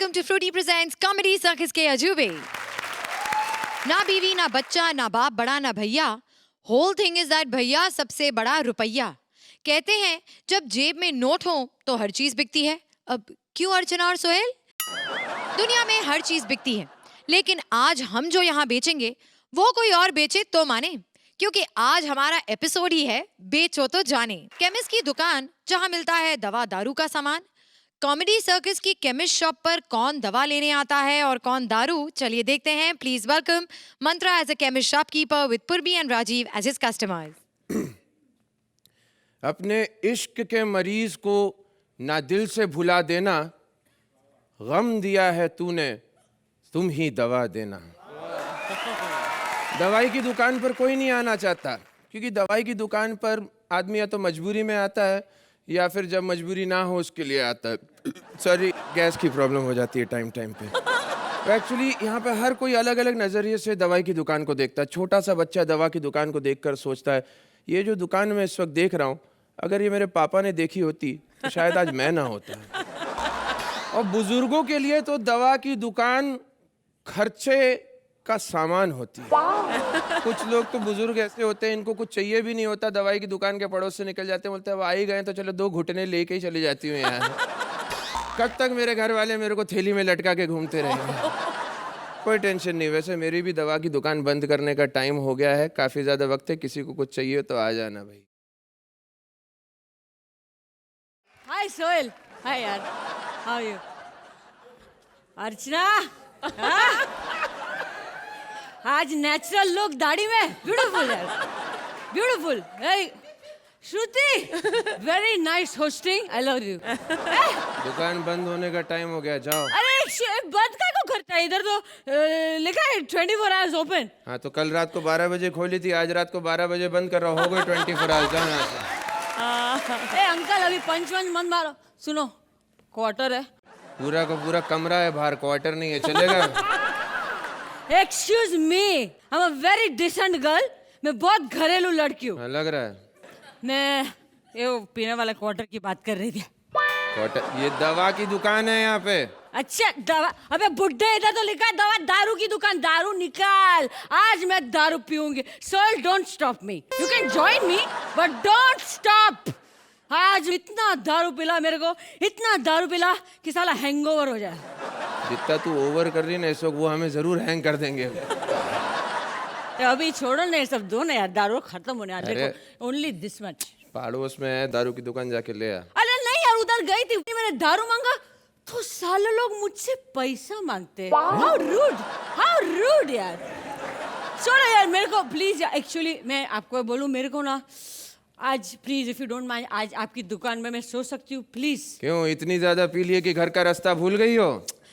welcome to Fruity Presents Comedy Circus के अजूबे। ना बीवी ना बच्चा ना बाप बड़ा ना भैया, होल थिंग इज दैट भैया सबसे बड़ा रुपया। कहते हैं जब जेब में नोट हो तो हर चीज बिकती है। अब क्यों अर्चना और सोहेल? दुनिया में हर चीज बिकती है, लेकिन आज हम जो यहाँ बेचेंगे वो कोई और बेचे तो माने, क्योंकि आज हमारा एपिसोड ही है बेचो तो जाने। केमिस्ट की दुकान जहाँ मिलता है दवा दारू का सामान। कॉमेडी सर्कस की केमिस्ट शॉप पर कौन दवा लेने आता है और कौन दारू, चलिए देखते हैं। Please welcome Mantra as a chemist shopkeeper with Purbi and Rajiv as his customers. अपने इश्क के मरीज को ना दिल से भुला देना, गम दिया है तूने तुम ही दवा देना। दवाई की दुकान पर कोई नहीं आना चाहता, क्योंकि दवाई की दुकान पर आदमी या तो मजबूरी में आता है या फिर जब मजबूरी ना हो उसके लिए आता है। सॉरी, गैस की प्रॉब्लम हो जाती है टाइम टाइम पे। तो एक्चुअली यहाँ पे हर कोई अलग अलग नज़रिए से दवाई की दुकान को देखता है। छोटा सा बच्चा दवा की दुकान को देखकर सोचता है, ये जो दुकान मैं इस वक्त देख रहा हूँ, अगर ये मेरे पापा ने देखी होती तो शायद आज मैं ना होता। और बुजुर्गों के लिए तो दवा की दुकान खर्चे का सामान होती है। कुछ लोग तो बुजुर्ग ऐसे होते हैं, इनको कुछ चाहिए भी नहीं होता, दवाई की दुकान के पड़ोस से निकल जाते हैं, बोलते हैं अब आ ही गए तो चलो 2 घुटने लेके ही चली जाती हूँ यहाँ। कब तक मेरे घर वाले मेरे को थैली में लटका के घूमते रहेंगे। कोई टेंशन नहीं। वैसे मेरी भी दवा की दुकान बंद करने का टाइम हो गया है, काफी ज्यादा वक्त है। किसी को कुछ चाहिए तो आ जाना भाई। हाय सोहेल। हाय यार, हाउ आर यू? अर्चना, आज नेचुरल लुक दाढ़ी में, ब्यूटीफुल यार, beautiful. Shruti, very nice hosting, I love you. दुकान बंद होने का टाइम हो गया, जाओ। अरे बंद का को करता है? इधर तो लिखा है 24 आवर्स ओपन। हाँ तो कल रात को 12 बजे खोली थी, आज रात को 12 बजे बंद कर रहा। हो गई 24 आवर्स। ए अंकल, अभी पंच मत मारो। सुनो, क्वार्टर है, पूरा का पूरा कमरा है बाहर, क्वार्टर नहीं है, चलेगा? Excuse me, I am a very decent girl. मैं बहुत घरेलू लड़की हूँ। लग रहा है। मैं ये वो पीने वाला क्वार्टर की बात कर रही थी। क्वार्टर? ये दवा की दुकान है यहाँ पे। अच्छा दवा? अबे बुड्ढे, इधर तो लिखा है दवा दारू की दुकान। दारू निकाल, आज मैं दारू पीऊंगी। Sir don't stop me, you can join me but don't stop. आज इतना दारू पिला मेरे को, इतना दारू पिला कि साला हैंगओवर हो जाए। जितना तू ओवर कर रही है ना इस वक्त, वो हमें जरूर हैंग कर देंगे। अभी छोड़ो ना ये सब, दो ना यार, दारू खत्म होने आ। देखो ओनली दिस मच। पड़ोस में है, दारू की दुकान जाके ले आ। अरे नहीं यार, उधर गई थी, मैंने दारू मांगा तो साले लोग मुझसे पैसा मांगते। हाउ रूड यार। छोड़ो यार मेरे को प्लीज। एक्चुअली मैं आपको बोलूं, मेरे को ना आज please if you don't mind, आज आपकी दुकान में मैं सो सकती हूँ प्लीज? क्यों, इतनी ज्यादा पी लिए कि घर का रास्ता भूल गई हो?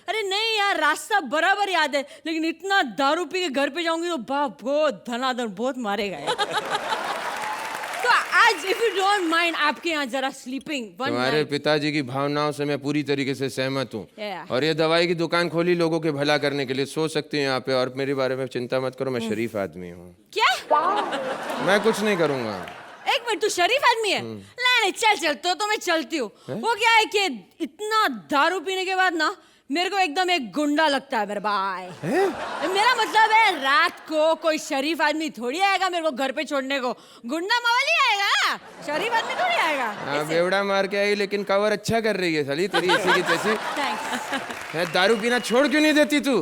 अरे नहीं यार, रास्ता बराबर याद है, लेकिन इतना दारू पी के घर पे जाऊंगी तो बाप बहुत धनाधन बहुत मारेगा यार। तो आज इफ यू डोंट माइंड, आपके यहाँ जरा स्लीपिंग। तुम्हारे पिताजी की भावनाओं से मैं पूरी तरीके से सहमत हूँ। Yeah. और ये दवाई की दुकान खोली लोगों के भला करने के लिए, सो सकती हूँ यहाँ पे। और मेरे बारे में चिंता मत करो, मैं शरीफ आदमी हूँ। क्या? मैं कुछ नहीं करूँगा। एक मिनट, तू शरीफ आदमी है? नहीं चल तो मैं चलती हूँ। वो क्या है कि इतना दारू पीने के बाद ना मेरे को एकदम एक गुंडा लगता है मेरे भाई। मेरा मतलब है, रात को कोई शरीफ आदमी थोड़ी आएगा मेरे को घर पे छोड़ने को। गुंडा मवाली आएगा, शरीफ आदमी थोड़ी आएगा। हाँ, बेवड़ा मार के आई, लेकिन कवर अच्छा कर रही है साली तेरी इसी की तैसी। थैंक्स। दारू पीना छोड़ क्यों नहीं देती तू?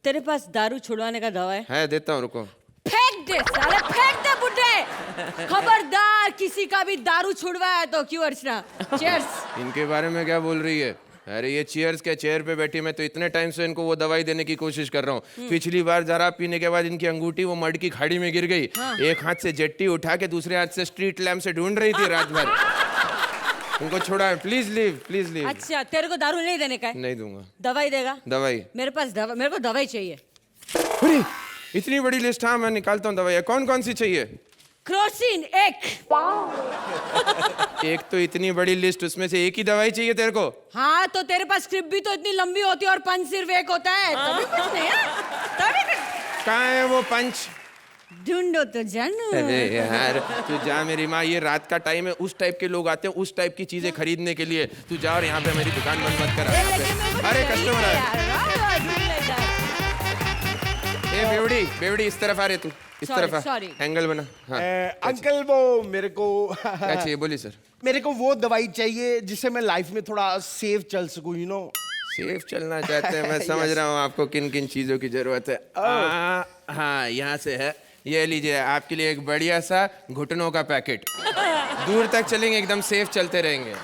तेरे पास दारू छुड़वाने का दवा है? देता हूँ, रुको। फेंक दे साले, फेंक दे बुड्ढे। खबरदार किसी का भी दारू छुड़वाया तो। क्यों अर्चना? चीयर्स। इनके बारे में क्या बोल रही है? अरे ये चीयर्स क्या, चेयर पे बैठी मैं तो इतने टाइम से इनको वो दवाई देने की कोशिश कर रहा हूँ। पिछली बार जरा पीने के बाद इनकी अंगूठी वो मड की खाड़ी में गिर गई। एक हाथ से जट्टी उठा के दूसरे हाथ से स्ट्रीट लैम्प से ढूंढ रही थी रात भर। उनको छोड़ा, प्लीज लीव, प्लीज लीव। अच्छा, तेरे को दारू नहीं देने का है? नहीं दूंगा। दवाई देगा? दवाई मेरे पास मेरे को दवाई चाहिए। अरे इतनी बड़ी लिस्ट? हाँ मैं निकालता हूँ दवाई। कौन कौन सी चाहिए? क्रोसिन एक। एक तो इतनी बड़ी लिस्ट, उसमें से एक ही दवाई चाहिए तेरे को? हाँ तो तेरे पास स्क्रिप्ट भी तो इतनी लंबी होती है और पंच सिर्फ एक होता है। तभी कुछ नहीं है, तभी कुछ। कहाँ है वो पंच? ढूंढो तो जानू। अरे यार तू जा, मेरी माँ, ये रात का टाइम है, उस टाइप के लोग आते हैं उस टाइप की चीजें खरीदने के लिए। तू जा और यहाँ पे मेरी दुकान बंद मत कर यहाँ पे। अरे कस्टमर आया। ए बेवड़ी बेवड़ी, इस तरफ आ रहे तू, इस Sorry, तरफ आ, sorry. एंगल बना। हाँ अंकल वो मेरे को क्या चाहिए, बोलिए सर। मेरे को वो दवाई चाहिए जिससे मैं लाइफ में थोड़ा सेफ चल सकूं, यू नो। सेफ चलना चाहते हैं, मैं समझ रहा हूँ आपको किन किन चीजों की जरूरत है। हाँ यहाँ से है, ये लीजिए आपके लिए एक बढ़िया सा घुटनों का पैकेट। दूर तक चलेंगे, एकदम सेफ चलते रहेंगे।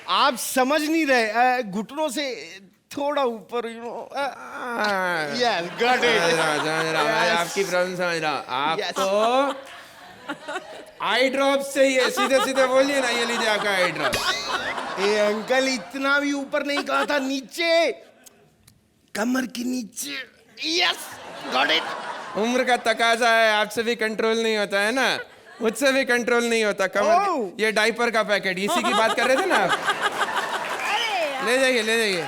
आप समझ नहीं रहे, घुटनों से थोड़ा ऊपर, यू नो। यस गॉट समझ रहा हूँ, मैं आपकी प्रॉब्लम समझ रहा हूँ। आपको आई ड्रॉप चाहिए, सीधे सीधे बोलिए ना, ये लीजिए आपका आई ड्रॉप। ए अंकल, इतना भी ऊपर नहीं कहा था, नीचे, कमर के नीचे। Yes got it. उम्र का तकाजा है, आपसे भी कंट्रोल नहीं होता है ना, मुझसे भी कंट्रोल नहीं होता। कमर ये डाइपर का पैकेट, इसी की बात कर रहे थे ना आप। ले जाइए ले जाइए।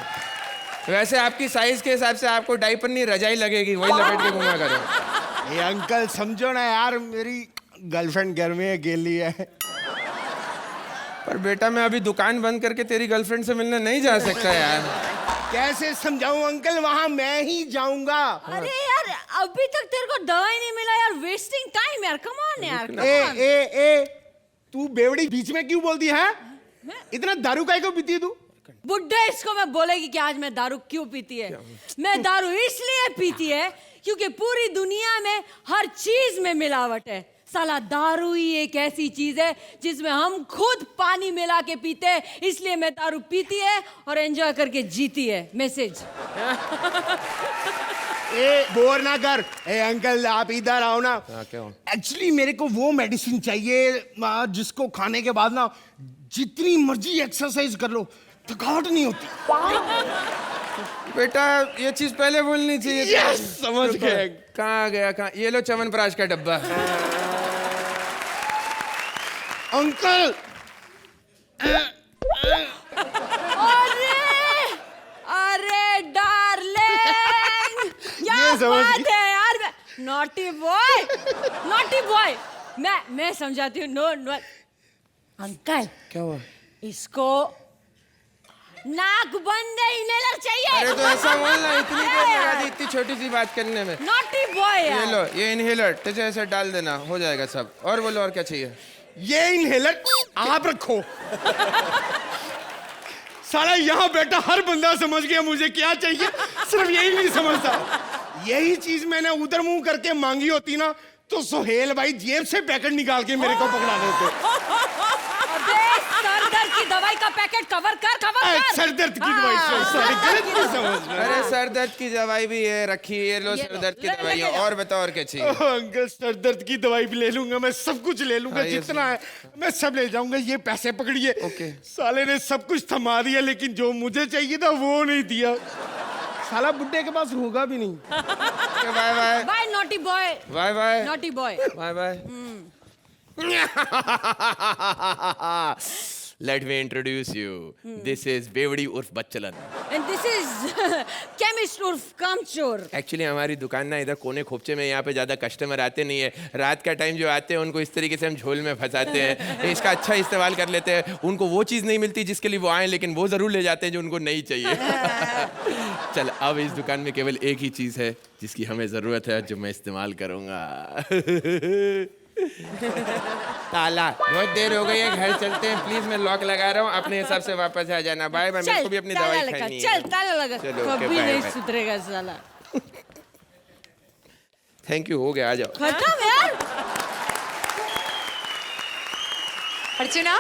वैसे आपकी साइज के हिसाब से आपको डाइपर नहीं रजाई लगेगी, वही लपेट के घुमा करो। ए अंकल समझो ना यार, मेरी गर्लफ्रेंड घर में अकेली है। पर बेटा मैं अभी दुकान बंद करके तेरी गर्लफ्रेंड से मिलने नहीं जा सकता यार। कैसे समझाऊं अंकल, वहां मैं ही जाऊंगा। अरे यार अभी तक तेरे को दवाई नहीं मिला यार, वेस्टिंग टाइम यार, कम ऑन यार, come ए on. ए ए तू बेवड़ी बीच में क्यों बोलती है? इतना दारू काहे को पीती है तू? बुड्ढे इसको मैं बोलेगी कि आज मैं दारू क्यों पीती है। मैं दारू इसलिए पीती है क्योंकि पूरी दुनिया में हर चीज में मिलावट है। साला दारू ही एक ऐसी चीज है जिसमें हम खुद पानी मिला के पीते हैं, इसलिए मैं दारू पीती है और एंजॉय करके जीती है। मैसेज। ए बोर ना कर। ए अंकल आप इधर आओ ना। क्या हो? एक्चुअली मेरे को वो मेडिसिन चाहिए जिसको खाने के बाद ना जितनी मर्जी एक्सरसाइज कर लो थकावट नहीं होती। बेटा ये चीज पहले बोलनी चाहिए। Yes, समझ गए। कहाँ गया कहाँ, ये लो च्यवनप्राश का डब्बा। अंकल अरे अरे डार्लिंग, क्या ये समझ बात गई। है यार। Naughty boy, naughty boy. मैं समझाती हूँ। नो नो अंकल, क्या हुआ? इसको नाक बंद इनहेलर चाहिए। अरे तो ऐसा बोलना, इतनी देर लगा दी इतनी छोटी सी बात करने में। नॉटी बॉय ये यार। लो ये इनहेलर, तुझे ऐसे डाल देना, हो जाएगा सब। और बोलो और क्या चाहिए? ये इनहेलर आप रखो। साला यहाँ बैठा हर बंदा समझ गया मुझे क्या चाहिए, सिर्फ यही नहीं समझता। यही चीज मैंने उधर मुंह करके मांगी होती ना तो सोहेल भाई जेब से पैकेट निकाल के मेरे को पकड़ा देते। अबे सर दर्द की दवाई का पैकेट कवर कर। सर दर्द की दवाई, सॉरी गलत नहीं समझ रहे। अरे सर दर्द की दवाई भी है रखी, ये लो ये सर लो, दर्द की ले दवाई है। लेके जाओ। और बताओ और क्या चाहिए? अंकल सर दर्द की दवाई भी ले लूंगा, मैं सब कुछ ले लूंगा, हाँ, ये जितना है मैं सब ले जाऊंगा। ये पैसे पकड़िए। ओके। साले ने सब कुछ थमा दिया लेकिन जो मुझे चाहिए था वो नहीं दिया। साला बुड्ढे के पास होगा भी नहीं। Bye bye bye naughty boy, bye bye naughty boy. Bye bye. Let me introduce you. This is बेवड़ी उर्फ बच्चलन। And this is chemist उर्फ कामचोर। एक्चुअली हमारी दुकान ना इधर कोने खोपचे में, यहाँ पे ज़्यादा कस्टमर आते नहीं है। रात का टाइम जो आते हैं उनको इस तरीके से हम झोल में फंसाते हैं, इसका अच्छा इस्तेमाल कर लेते हैं। उनको वो चीज़ नहीं मिलती जिसके लिए वो आए, लेकिन वो ज़रूर ले जाते हैं जो उनको नहीं चाहिए। चल अब इस दुकान में केवल एक ही चीज़ है जिसकी हमें ज़रूरत है, जो मैं इस्तेमाल करूँगा। ताला, बहुत देर हो गई है, घर चलते हैं प्लीज। मैं लॉक लगा रहा हूँ, अपने हिसाब से वापस आ जाना। बाय बाय, मेरे को भी अपनी दवाई खानी है। चल ताला लगा। चलो, ओके, कभी बाय, नहीं बाय। सुधरेगा साला। थैंक यू, हो गया, आ जाओ। खत्म यार। Archana,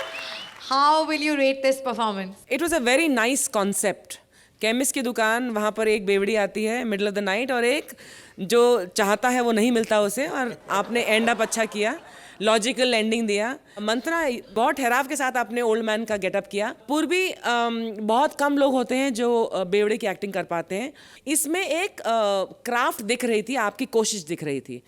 how will you rate this performance? It was a very nice concept. Chemist की दुकान, वहाँ पर एक बेवड़ी आती है मिडिल ऑफ द नाइट, और एक जो चाहता है वो नहीं मिलता उसे, और आपने एंड अप अच्छा किया, लॉजिकल एंडिंग दिया। मंत्रा बहुत ठहराव के साथ आपने ओल्ड मैन का गेटअप किया। पूर्वी बहुत कम लोग होते हैं जो बेवड़े की एक्टिंग कर पाते हैं। इसमें एक क्राफ्ट दिख रही थी, आपकी कोशिश दिख रही थी।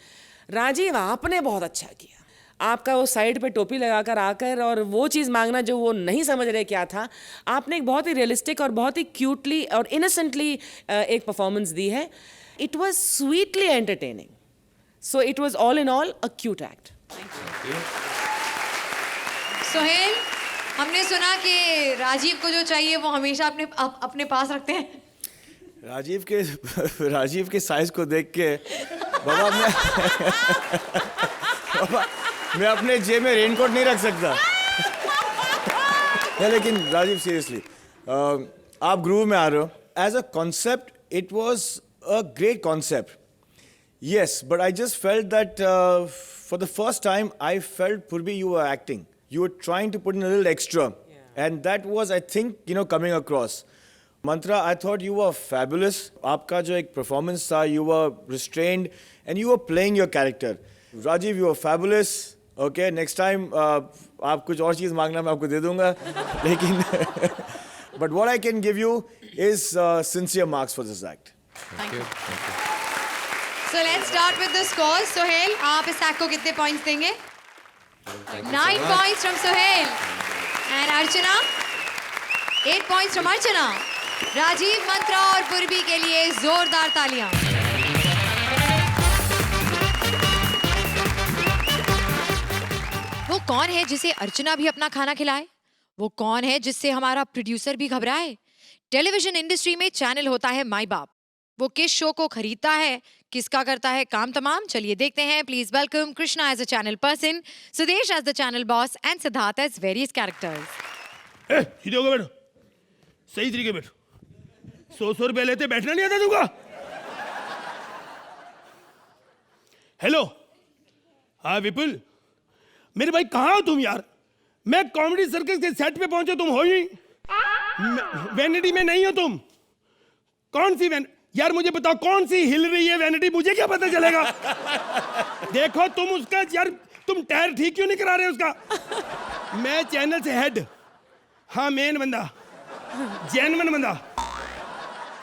राजीव आपने बहुत अच्छा किया। आपका वो साइड पे टोपी लगाकर आकर और वो चीज़ मांगना जो वो नहीं समझ रहे क्या था, आपने एक बहुत ही रियलिस्टिक और बहुत ही क्यूटली और इनोसेंटली एक परफॉर्मेंस दी है। It was sweetly entertaining. So it was all in all a cute act. Sohail, हमने सुना कि राजीव को जो चाहिए वो हमेशा अपने पास रखते हैं। राजीव के साइज को देख के बाबा मैं अपने जेब में रेनकोट नहीं रख सकता। नहीं, लेकिन राजीव सीरियसली आप ग्रूव में आ रहे हो। As a concept it was a great concept, yes, but I just felt that for the first time I felt Purbi you were acting, you were trying to put in a little extra, and that was, I think, coming across. Mantra, I thought you were fabulous. Aapka jo ek performance tha, you were restrained and you were playing your character. Rajiv, you were fabulous. Okay, next time aap kuch aur cheez mangna main aapko de dunga. Lekin but what I can give you is sincere marks for this act. Thank you. So let's start with the scores. Sohail, आप इस act को कितने points देंगे? 9 points from Sohail. And Archana? 8 points from Archana. Rajiv, मंत्रा और पूर्वी के लिए जोरदार तालियां। वो कौन है जिसे अर्चना भी अपना खाना खिलाए? वो कौन है जिससे हमारा प्रोड्यूसर भी घबराए? टेलीविजन इंडस्ट्री में चैनल होता है माई बाप। वो किस शो को खरीदता है, किसका करता है काम तमाम? चलिए देखते हैं। Please welcome Krishna as a channel person, Sudesh as the channel boss and Siddharth as various characters. सीधे होकर बैठो, सही तरीके बैठो। 100 रुपए लेते बैठना नहीं आता तुमको? हेलो, हाँ विपुल, मेरे भाई कहाँ हो तुम यार? मैं कॉमेडी सर्कस के सेट पे पहुंचा, तुम हो ही वैनिटी में नहीं हो तुम। कौन सी यार मुझे बताओ, कौन सी हिल रही है वैनिटी? मुझे क्या पता चलेगा? देखो तुम उसका यार, तुम टायर ठीक क्यों नहीं करा रहे उसका? मैं चैनल से हेड, हाँ मेन बंदा, जेन्युइन बंदा।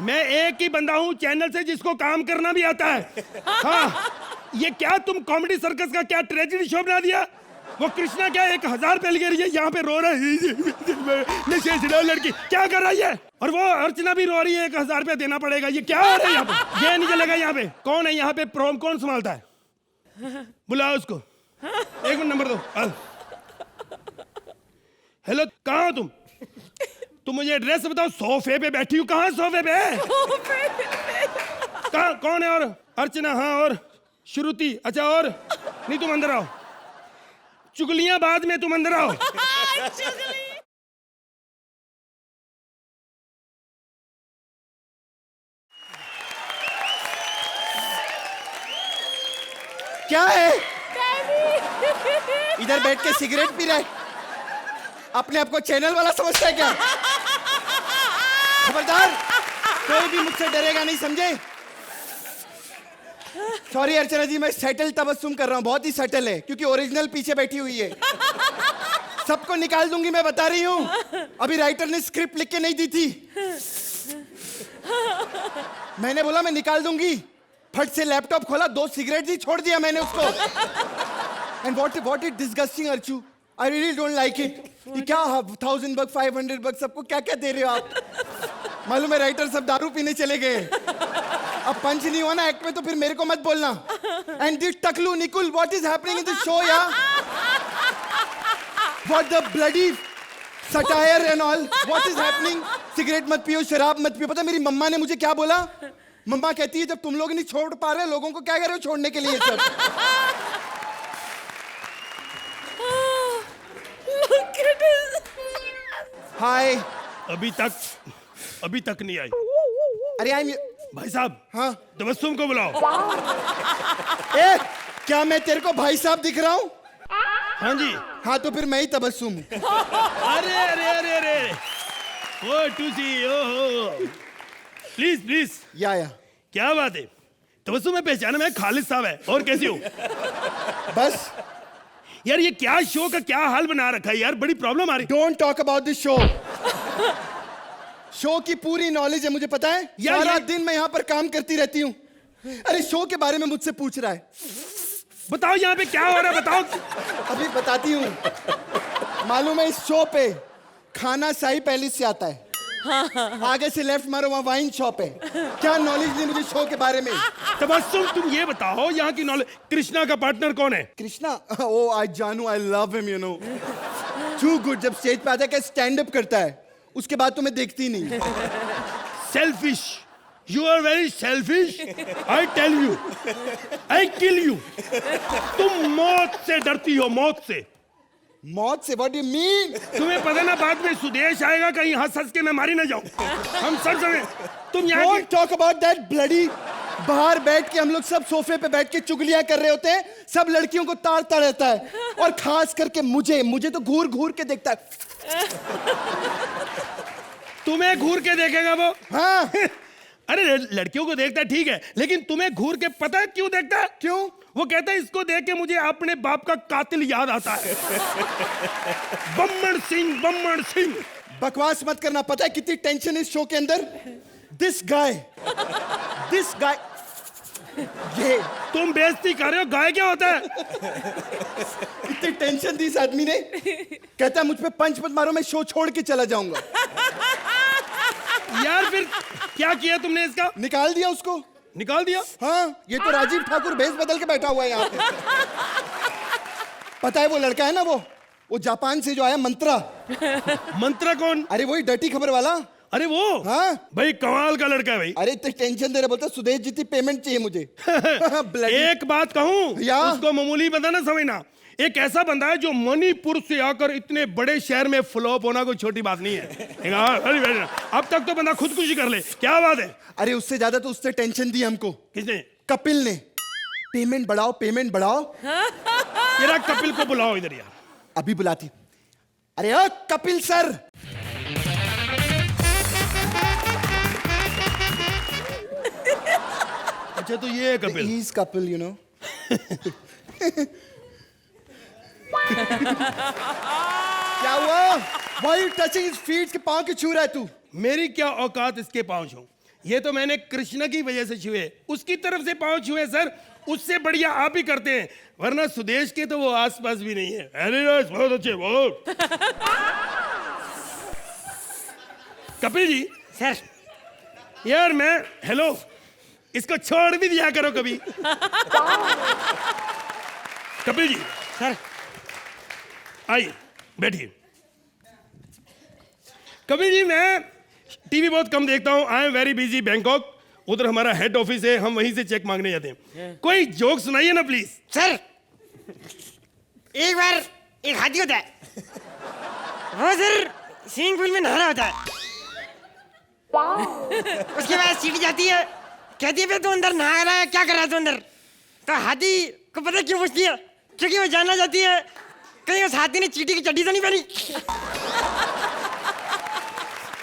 मैं एक ही बंदा हूं चैनल से जिसको काम करना भी आता है। हाँ, ये क्या तुम कॉमेडी सर्कस का क्या ट्रेजेडी शो बना दिया? वो कृष्णा क्या 1000 रुपए ले रही है, यहाँ पे रो रहा है नशे से लड़की, क्या कर रही है? और वो अर्चना भी रो रही है, 1000 रुपए देना पड़ेगा। ये क्या हो रहा है यहाँ पे? ये नहीं चलेगा यहाँ पे। कौन है यहाँ पे प्रोम, कौन संभालता है? बुलाओ उसको। 1 मिनट नंबर दो। हेलो, कहाँ हो तुम? तुम मुझे एड्रेस बताओ। सोफे पे बैठी हूँ। कहाँ सोफे पे? कहाँ, कौन है? और अर्चना, हाँ, और श्रुति, अच्छा, और नहीं, तुम अंदर आओ। चुगलियां बाद में, तुम अंदर आओ। क्या है? इधर बैठ के सिगरेट पी रहा है, अपने आप को चैनल वाला समझता है क्या? खबरदार, कोई भी मुझसे डरेगा नहीं, समझे? सॉरी अर्चना जी, मैं सेटल तबस्सुम कर रहा हूँ, बहुत ही सेटल है, क्योंकि ओरिजिनल पीछे बैठी हुई है। सबको निकाल दूंगी, मैं बता रही हूँ। अभी राइटर ने स्क्रिप्ट लिख के नहीं दी थी, मैंने बोला मैं निकाल दूंगी। फट से लैपटॉप खोला, 2 सिगरेट दी, छोड़ दिया मैंने उसको। And what is disgusting Archu, I really don't like it. ये क्या 1000 bucks 500 bucks सबको क्या क्या दे रहे हो आप? मालूम है राइटर सब दारू पीने चले गए। अब पंच नहीं हुआ ना एक्ट में, तो फिर मेरे को मत बोलना। एंड दिस टकलू Nikul, what is happening in this show यार? What the bloody satire and all, what is happening? Cigarette मत पियो, शराब मत पियो। पता मेरी मम्मा ने मुझे क्या बोला? मम्मा कहती है जब तुम लोग नहीं छोड़ पा रहे, लोगों को क्या कर रहे हो छोड़ने के लिए सब? हाय। अभी तक नहीं आई। अरे आई भाई साहब, हाँ तबस्सुम को बुलाओ। ए, क्या मैं तेरे को भाई साहब दिख रहा हूँ? हाँ जी। हाँ तो फिर मैं ही तबस्सुम हूँ। अरे अरे अरे अरे, ओ टूसी, ओ प्लीज प्लीज। या क्या बात है? तबस्सुम में पहचाना, मैं खालिद साहब है। और कैसे हो? बस यार ये क्या शो का क्या हाल बना रखा है यार, बड़ी प्रॉब्लम आ रही। Don't talk about this show. Show की पूरी नॉलेज है मुझे, पता है। सारा दिन मैं यहाँ पर काम करती रहती हूँ। अरे शो के बारे में मुझसे पूछ रहा है, बताओ यहाँ पे क्या हो रहा है, बताओ। अभी बताती हूँ। मालूम है इस शो पे खाना शाही पैलेस से आता है। आगे से लेफ्ट मारो, वहाँ वाइन शॉप है। क्या नॉलेज नहीं मुझे शो के बारे में। तबस्सुम, तुम ये बताओ यहाँ की नॉलेज, कृष्णा का पार्टनर कौन है? कृष्णा, ओ आई जानू, I love him, you know, too good. जब स्टेज पे आता है क्या स्टैंड अप करता है, उसके बाद तो मैं देखती नहीं। Selfish, you are very selfish. I tell you, I kill you. तुम मौत से डरती हो, मौत से। मौत से? What do you mean? तुम्हें पता ना, बाद में सुदेश आएगा, कहीं हंस के मैं मारी ना जाऊं। हम सब समय तुम यहाँ don't talk about that bloody. बाहर बैठ के हम लोग सब सोफे पे बैठ के चुगलियां कर रहे होते हैं, सब लड़कियों को ताड़ता रहता है, और खास करके मुझे तो घूर घूर के देखता है। तुम्हें घूर के देखेगा वो? हाँ। अरे लड़कियों को देखता है ठीक है, लेकिन तुम्हें घूर के पता है क्यों देखता है? क्यों? वो कहता है इसको देख के मुझे अपने बाप का कातिल याद आता है। बम्मण सिंह, बम्मण सिंह। बकवास मत करना। पता है कितनी टेंशन है इस शो के अंदर? दिस गाय, ये तुम बेइज्जती कर रहे हो, गाय क्या होता है? इतनी टेंशन दी इस आदमी ने, कहता है मुझ पे पंच मत मारो, मैं शो छोड़ के चला जाऊंगा। यार फिर क्या किया तुमने इसका? निकाल दिया उसको। निकाल दिया? हाँ, ये तो राजीव ठाकुर भेष बदल के बैठा हुआ है यहाँ पे। पता है वो लड़का है ना, वो जापान से जो आया, मंत्रा। मंत्रा कौन? अरे वही डर्टी खबर वाला। अरे वो? हाँ भाई कमाल का लड़का है भाई। अरे इतनी टेंशन दे रहे, बोलता सुदेश जितनी पेमेंट चाहिए मुझे। Bloody- एक बात कहूं, या? उसको मामूली बंदा ना समझना। एक ऐसा बंदा है जो मणिपुर से आकर इतने बड़े शहर में फ्लॉप होना कोई छोटी बात नहीं है। अब तक तो बंदा खुदकुशी कर ले, क्या बात है? अरे उससे ज्यादा तो उससे टेंशन दी हमको किसने? कपिल ने। पेमेंट बढ़ाओ, पेमेंट बढ़ाओ। तेरा कपिल को बुलाओ इधर यार। अभी बुलाती। अरे ओ कपिल सर। अच्छा तो ये है Kapil. He is Kapil, you know. क्या हुआ? Why are you touching his feet? के पाँव क्यों छू रहा है तू? मेरी क्या औकात इसके पाँव छूं? ये तो मैंने कृष्ण की वजह से छुए, उसकी तरफ से पाँव छुए सर। उससे बढ़िया आप ही करते हैं, वरना सुदेश के तो वो आसपास भी नहीं है। अरे बहुत अच्छे, बहुत। कपिल जी। सर। यार मैं, हेलो, इसको छोड़ भी दिया करो कभी। कपिल जी। सर। आइए बैठिए। कपिल जी, मैं टीवी बहुत कम देखता हूँ। I am very busy Bangkok, उधर हमारा हेड ऑफिस है, हम वहीं से चेक मांगने जाते हैं। कोई जोक सुनाइए ना प्लीज। सर, एक बार एक हाथी होता है, वो सर स्विमिंग पूल में नहा रहा होता है। उसके बाद सीटी जाती है, कहती है फिर तू अंदर नहा रहा है, क्या कर रहा है तू अंदर? तो हाथी को पता क्यों पूछती है? क्योंकि वो जानना चाहती है कहीं उस हाथी ने चींटी की चड्डी तो नहीं पहनी।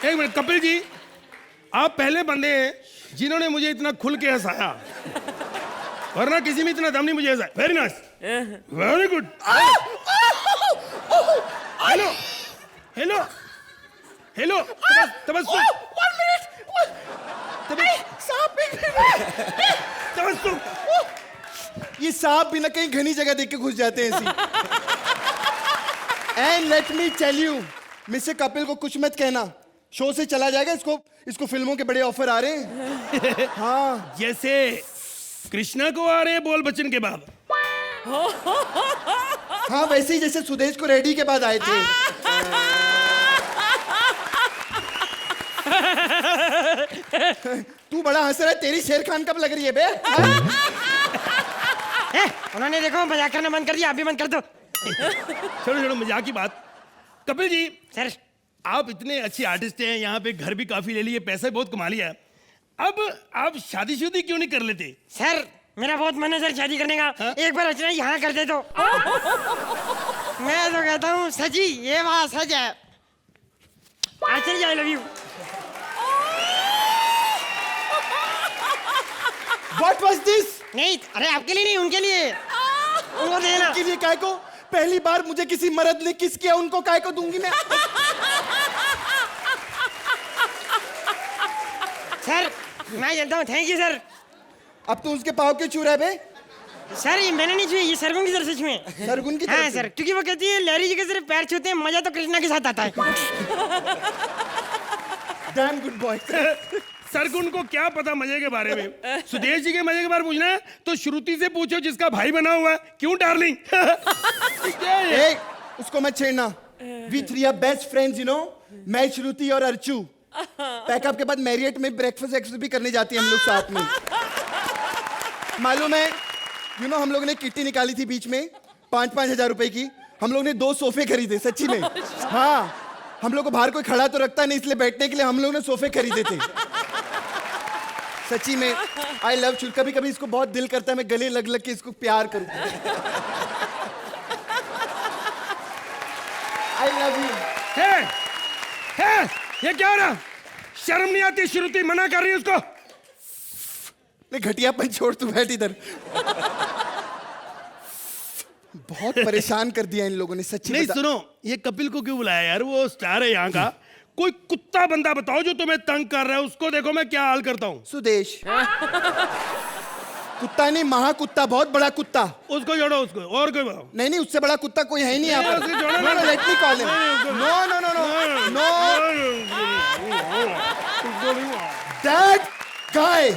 एक मिनट कपिल जी, आप पहले बंदे हैं जिन्होंने मुझे इतना खुल के हंसाया, वरना किसी में इतना दम नहीं मुझे हंसाया। Very nice, very good. Hello hello hello, Tabassum, Tabassum. ये सांप भी ना कहीं घनी जगह देख के घुस जाते हैं ऐसी। And let me tell you, mister Kapil को कुछ मत कहना, शो से चला जाएगा। इसको फिल्मों के बड़े ऑफर आ रहे हैं। हाँ, जैसे कृष्णा को आ रहे हैं बोल बच्चन के बाद। हाँ वैसे ही जैसे सुदेश को रेडी के बाद आए थे। तू बड़ा हंस रहा है, तेरी शेर खान कब लग रही है बे? उन्होंने देखो मजाक करना बंद कर दिया, आप भी बंद कर दो। छोड़ो छोड़ो मजाक की बात। कपिल जी, सर, आप इतने अच्छे आर्टिस्ट हैं, यहाँ पे घर भी काफी ले लिए, पैसे बहुत कमा लिया, अब आप शादी क्यों नहीं कर लेते? सर मेरा बहुत मन है सर शादी करने का। हाँ? एक बार रचना यहाँ कर दे तो। मैं तो कहता हूँ सची, ये बात सच है। Archana ji, I love you. What was this? नहीं, अरे आपके लिए नहीं, उनके लिए। उनको देना। उनके लिए काय को? पहली बार मुझे किसी मर्द ने किस किया, उनको काय को दूंगी मैं? सर मैं जानता हूँ, थैंक यू सर। अब तो उसके पाँव क्यों छू रहा है बे? सर ये मैंने नहीं छुए, ये सरगुन की तरफ से छुए। सरगुन की तरफ हाँ से? सर, क्योंकि वो कहती है लहरी जी के सिर्फ पैर छूते हैं, मजा तो कृष्णा के साथ आता है। Damn good boy. सरगुन को क्या पता मजे के बारे में। सुदेश जी के मजे के बारे में पूछना है तो श्रुति से पूछो जिसका भाई बना हुआ है। क्यों डार्लिंग? ए, उसको मत छेड़ना। We three are best friends, you know. मैं, श्रुति और अर्चू पैकअप के बाद मैरियट में ब्रेकफास्ट भी करने जाती हैं हम लोग साथ में। मालूम है, यू नो, हम लोग ने किट्टी निकाली थी बीच में 5-5 हजार रुपए की। हम लोग ने 2 सोफे खरीदे, सच्ची में। हाँ, हम लोग को बाहर कोई खड़ा तो रखता नहीं, इसलिए बैठने के लिए हम लोग ने सोफे खरीदे थे। सच्ची में। आई लव यू। कभी कभी इसको बहुत दिल करता है मैं गले लग लग के इसको प्यार करूं। आई लव यू। है, ये क्या हो रहा? शर्म नहीं आती? श्रुति मना कर रही है उसको। ले घटियापन छोड़, तू बैठ इधर। बहुत परेशान कर दिया इन लोगों ने, सच्ची। नहीं सुनो, ये कपिल को क्यों बुलाया यार? वो स्टार है यहाँ का। कोई कुत्ता बंदा बताओ जो तुम्हें तंग कर रहा है, उसको देखो मैं क्या हाल करता हूँ। सुदेश। कुत्ता नहीं, महाकुत्ता, बहुत बड़ा कुत्ता। उसको जोड़ो, उसको। और कोई बताओ। नहीं नहीं, उससे बड़ा कुत्ता कोई है ही नहीं यहाँ पर। उसको जोड़ो ना। No, let me call him. No no no no no, that guy.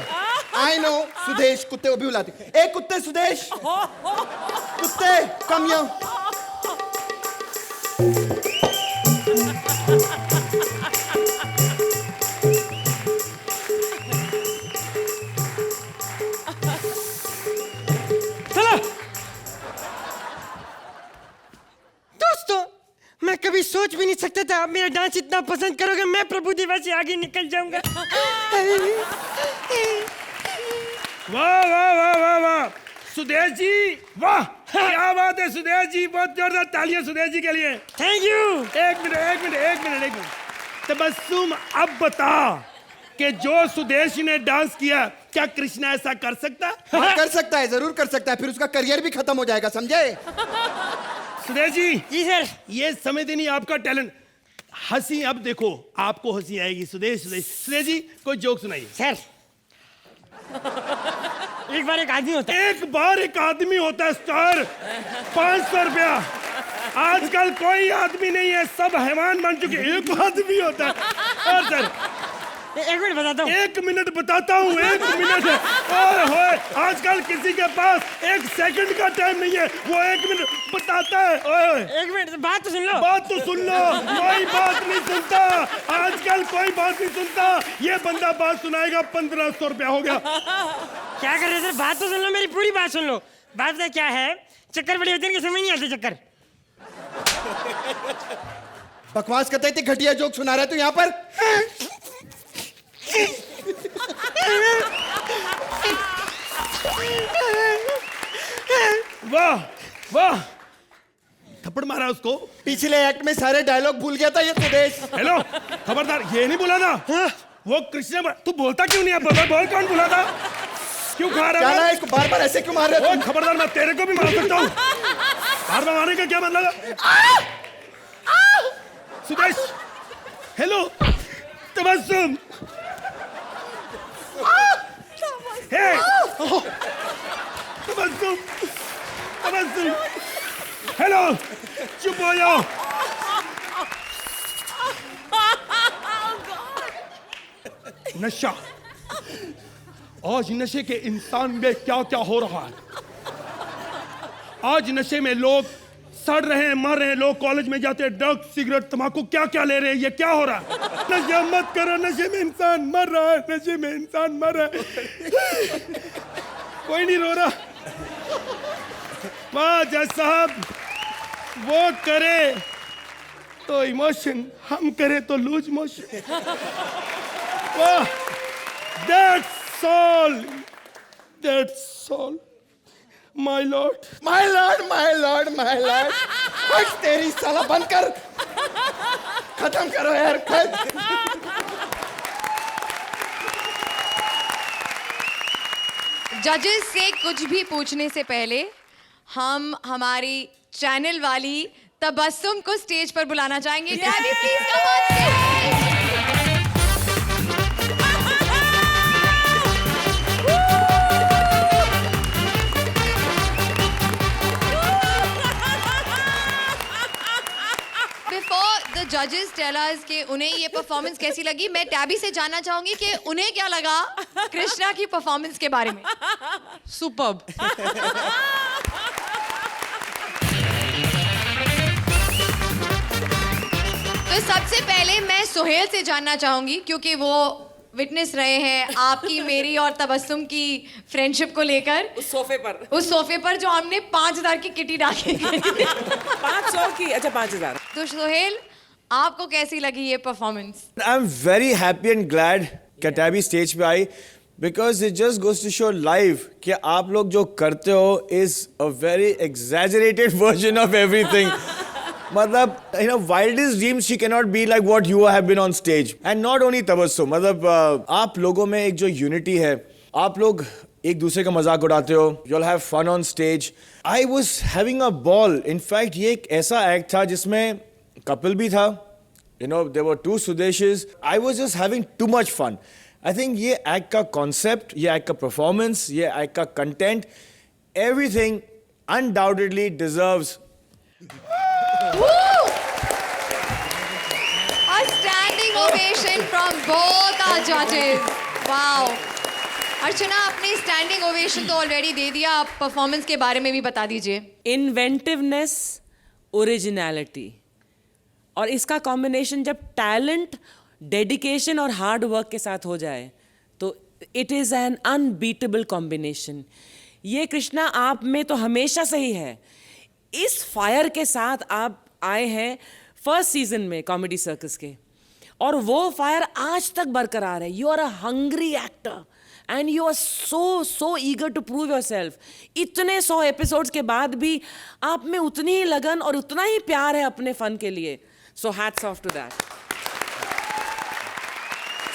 I know. Sudesh, कुत्ते को भी बुलाते। ए कुत्ते, सुदेश, कुत्ते, कम हियर। चलो दोस्तों, मैं कभी सोच भी नहीं सकता था आप मेरा डांस इतना पसंद करोगे। मैं प्रभु देवा से आगे निकल जाऊंगा। वाह वाह वाह वाह वाह सुदेश जी, वाह क्या बात है सुदेश जी। बहुत जोरदार तालियां सुदेश जी के लिए। Thank you. एक मिनट। तबस्सुम, अब बता कि जो सुदेश ने डांस किया, क्या कृष्णा ऐसा कर सकता? हाँ, कर सकता है, जरूर कर सकता है। फिर उसका करियर भी खत्म हो जाएगा, समझे? सुदेश जी, जी सर। ये समझते नहीं आपका टैलेंट। हंसी, अब देखो आपको हंसी आएगी। सुदेश जी कोई जोक सुनाइए। सर, एक बार एक आदमी होता है। एक बार एक आदमी होता है स्टार। 500 रुपया। आजकल कोई आदमी नहीं है, सब हैवान बन चुके। एक आदमी होता है। और सर, एक मिनट बताता हूँ। 1 मिनट बताता हूँ। 1 मिनट। ओए होए, आजकल किसी के पास 1 सेकंड का टाइम नहीं है, वो 1 मिनट बताता है। ओए, एक मिनट, बात तो सुन लो। बात तो सुन लो। कोई बात नहीं सुनता आजकल, कोई बात नहीं सुनता। ये बंदा बात सुनाएगा, 1500 रुपया हो गया। क्या कर रहे हैं सर? बात तो सुन लो, मेरी पूरी बात सुन लो। बात पता क्या है, चक्कर बड़े होते हैं कि समझ नहीं आते चक्कर। बकवास करता है, इतनी घटिया जोक सुना रहा है तू यहाँ पर। वाह वाह, थप्पड़ मारा उसको। पिछले एक्ट में सारे डायलॉग भूल गया था ये सुदेश। हेलो, खबरदार, ये नहीं बोला था। वो कृष्ण, तू बोलता क्यों नहीं है? बोल कौन बोला था? क्यों खा रहा क्या है? ना, इसको बार बार ऐसे क्यों मार रहे हो? खबरदार, मैं तेरे को भी मार सकता हूँ। बार बार मारने का क्या मतलब है? सुदेश, हेलो, तबस्सुम। हे, तबस्सुम, हेलो, चुप हो जाओ। नशा, आज नशे के इंसान में क्या क्या हो रहा है। आज नशे में लोग सड़ रहे हैं, मर रहे हैं। लोग कॉलेज में जाते हैं, ड्रग्स, सिगरेट, तंबाकू क्या क्या ले रहे हैं। ये क्या हो रहा है? नशा मत करो, नशे में इंसान मर रहा है। नशे में इंसान मर रहा है। कोई नहीं रो रहा। वाह जज साहब, वो करे तो इमोशन, हम करे तो लूज मोशन। वाह, that's all, that's all my Lord. My Lord, my Lord, my Lord. बस तेरी साला बंद कर, खत्म करो यार। जजेस से कुछ भी पूछने से पहले हम हमारी चैनल वाली तबस्सुम को स्टेज पर बुलाना चाहेंगे। Daddy please come on stage. Before the जजेस टेल अस कि उन्हें ये परफॉर्मेंस कैसी लगी. मैं टैबी से जानना चाहूंगी कि उन्हें क्या लगा कृष्णा की परफॉर्मेंस के बारे में. सुपर्ब. तो सबसे पहले मैं सोहेल से जानना चाहूंगी क्योंकि वो विटनेस रहे हैं आपकी, मेरी और तबस्सुम की फ्रेंडशिप को लेकर. उस सोफे पर जो हमने 5,000 की किटी डाली. 500 की. अच्छा 5,000. तो सोहेल, आपको कैसी लगी ये performance? I'm very happy and glad Katabi stage पे आई because it just goes to show live कि आप लोग जो करते हो is a very exaggerated version of everything. मतलब you know wildest dreams she cannot be like what you have been on stage and not only Tabassum. मतलब आप लोगों में एक जो unity है, आप लोग एक दूसरे का मजाक उड़ाते हो. You'll have fun on stage. I was having a ball. In fact ये एक ऐसा act था जिसमें couple भी था. You know, there were 2 Sudeshis. I was just having too much fun. I think ये act का concept, ये act का performance, ये act का content, everything undoubtedly deserves. A standing ovation from both our judges. Wow. अर्चना, आपने standing ovation तो already दे दिया, आप परफॉर्मेंस के बारे में भी बता दीजिए. इन्वेंटिवनेस, ओरिजिनलिटी, और इसका कॉम्बिनेशन जब टैलेंट, डेडिकेशन और हार्ड वर्क के साथ हो जाए तो it is an unbeatable combination. ये कृष्णा आप में तो हमेशा से ही है. इस फायर के साथ आप आए हैं फर्स्ट सीजन में कॉमेडी सर्कस के, और वो फायर आज तक बरकरार है. You are a hungry actor and you are so eager to prove yourself. इतने 100 एपिसोड्स के बाद भी आप में उतनी ही लगन और उतना ही प्यार है अपने फन के लिए. So hats off to that.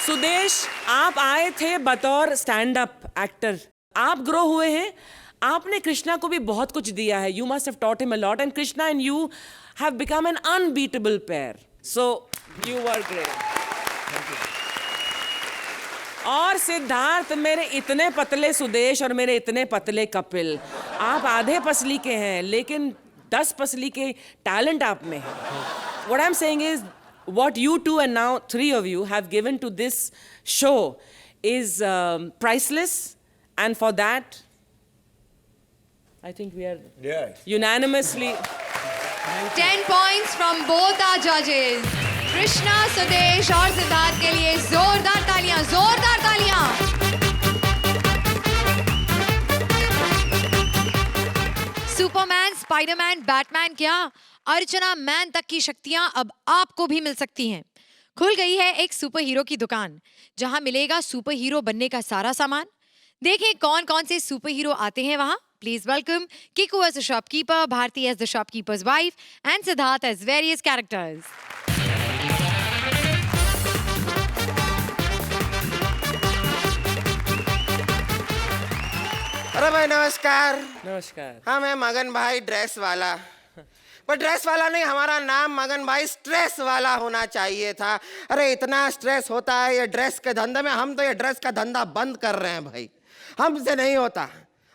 Sudesh, आप आए थे बतौर स्टैंड अप एक्टर. आप ग्रो हुए हैं, आपने कृष्णा को भी बहुत कुछ दिया है. You must have taught him a lot and Krishna and you have become an unbeatable pair. So you were great. और सिद्धार्थ, मेरे इतने पतले सुदेश और मेरे इतने पतले कपिल, आप आधे पसली के हैं लेकिन 10 पसली के टैलेंट आप में है. What I'm saying is, what you two and now 3 of you have given to this show is priceless, and for that, I think we are unanimously. 10 points from both our judges. Krishna, Sudesh और सिद्धार्थ के लिए जोरदार तालियां, जोरदार तालियां. Superman, Spiderman, Batman, क्या अर्चना man तक की शक्तियां अब आपको भी मिल सकती हैं. खुल गई है एक सुपर हीरो की दुकान जहां मिलेगा सुपर हीरो बनने का सारा सामान. देखें कौन कौन से सुपर हीरो आते हैं वहां. Please welcome Kiku as the shopkeeper, Bharti as the shopkeeper's wife and Siddharth as various characters. अरे भाई नमस्कार. नमस्कार. हाँ, मैं मगन भाई ड्रेस वाला. पर ड्रेस वाला नहीं, हमारा नाम मगन भाई स्ट्रेस वाला होना चाहिए था. अरे इतना स्ट्रेस होता है ये ड्रेस के धंधे में. हम तो ये ड्रेस का धंधा बंद कर रहे हैं भाई, हमसे नहीं होता.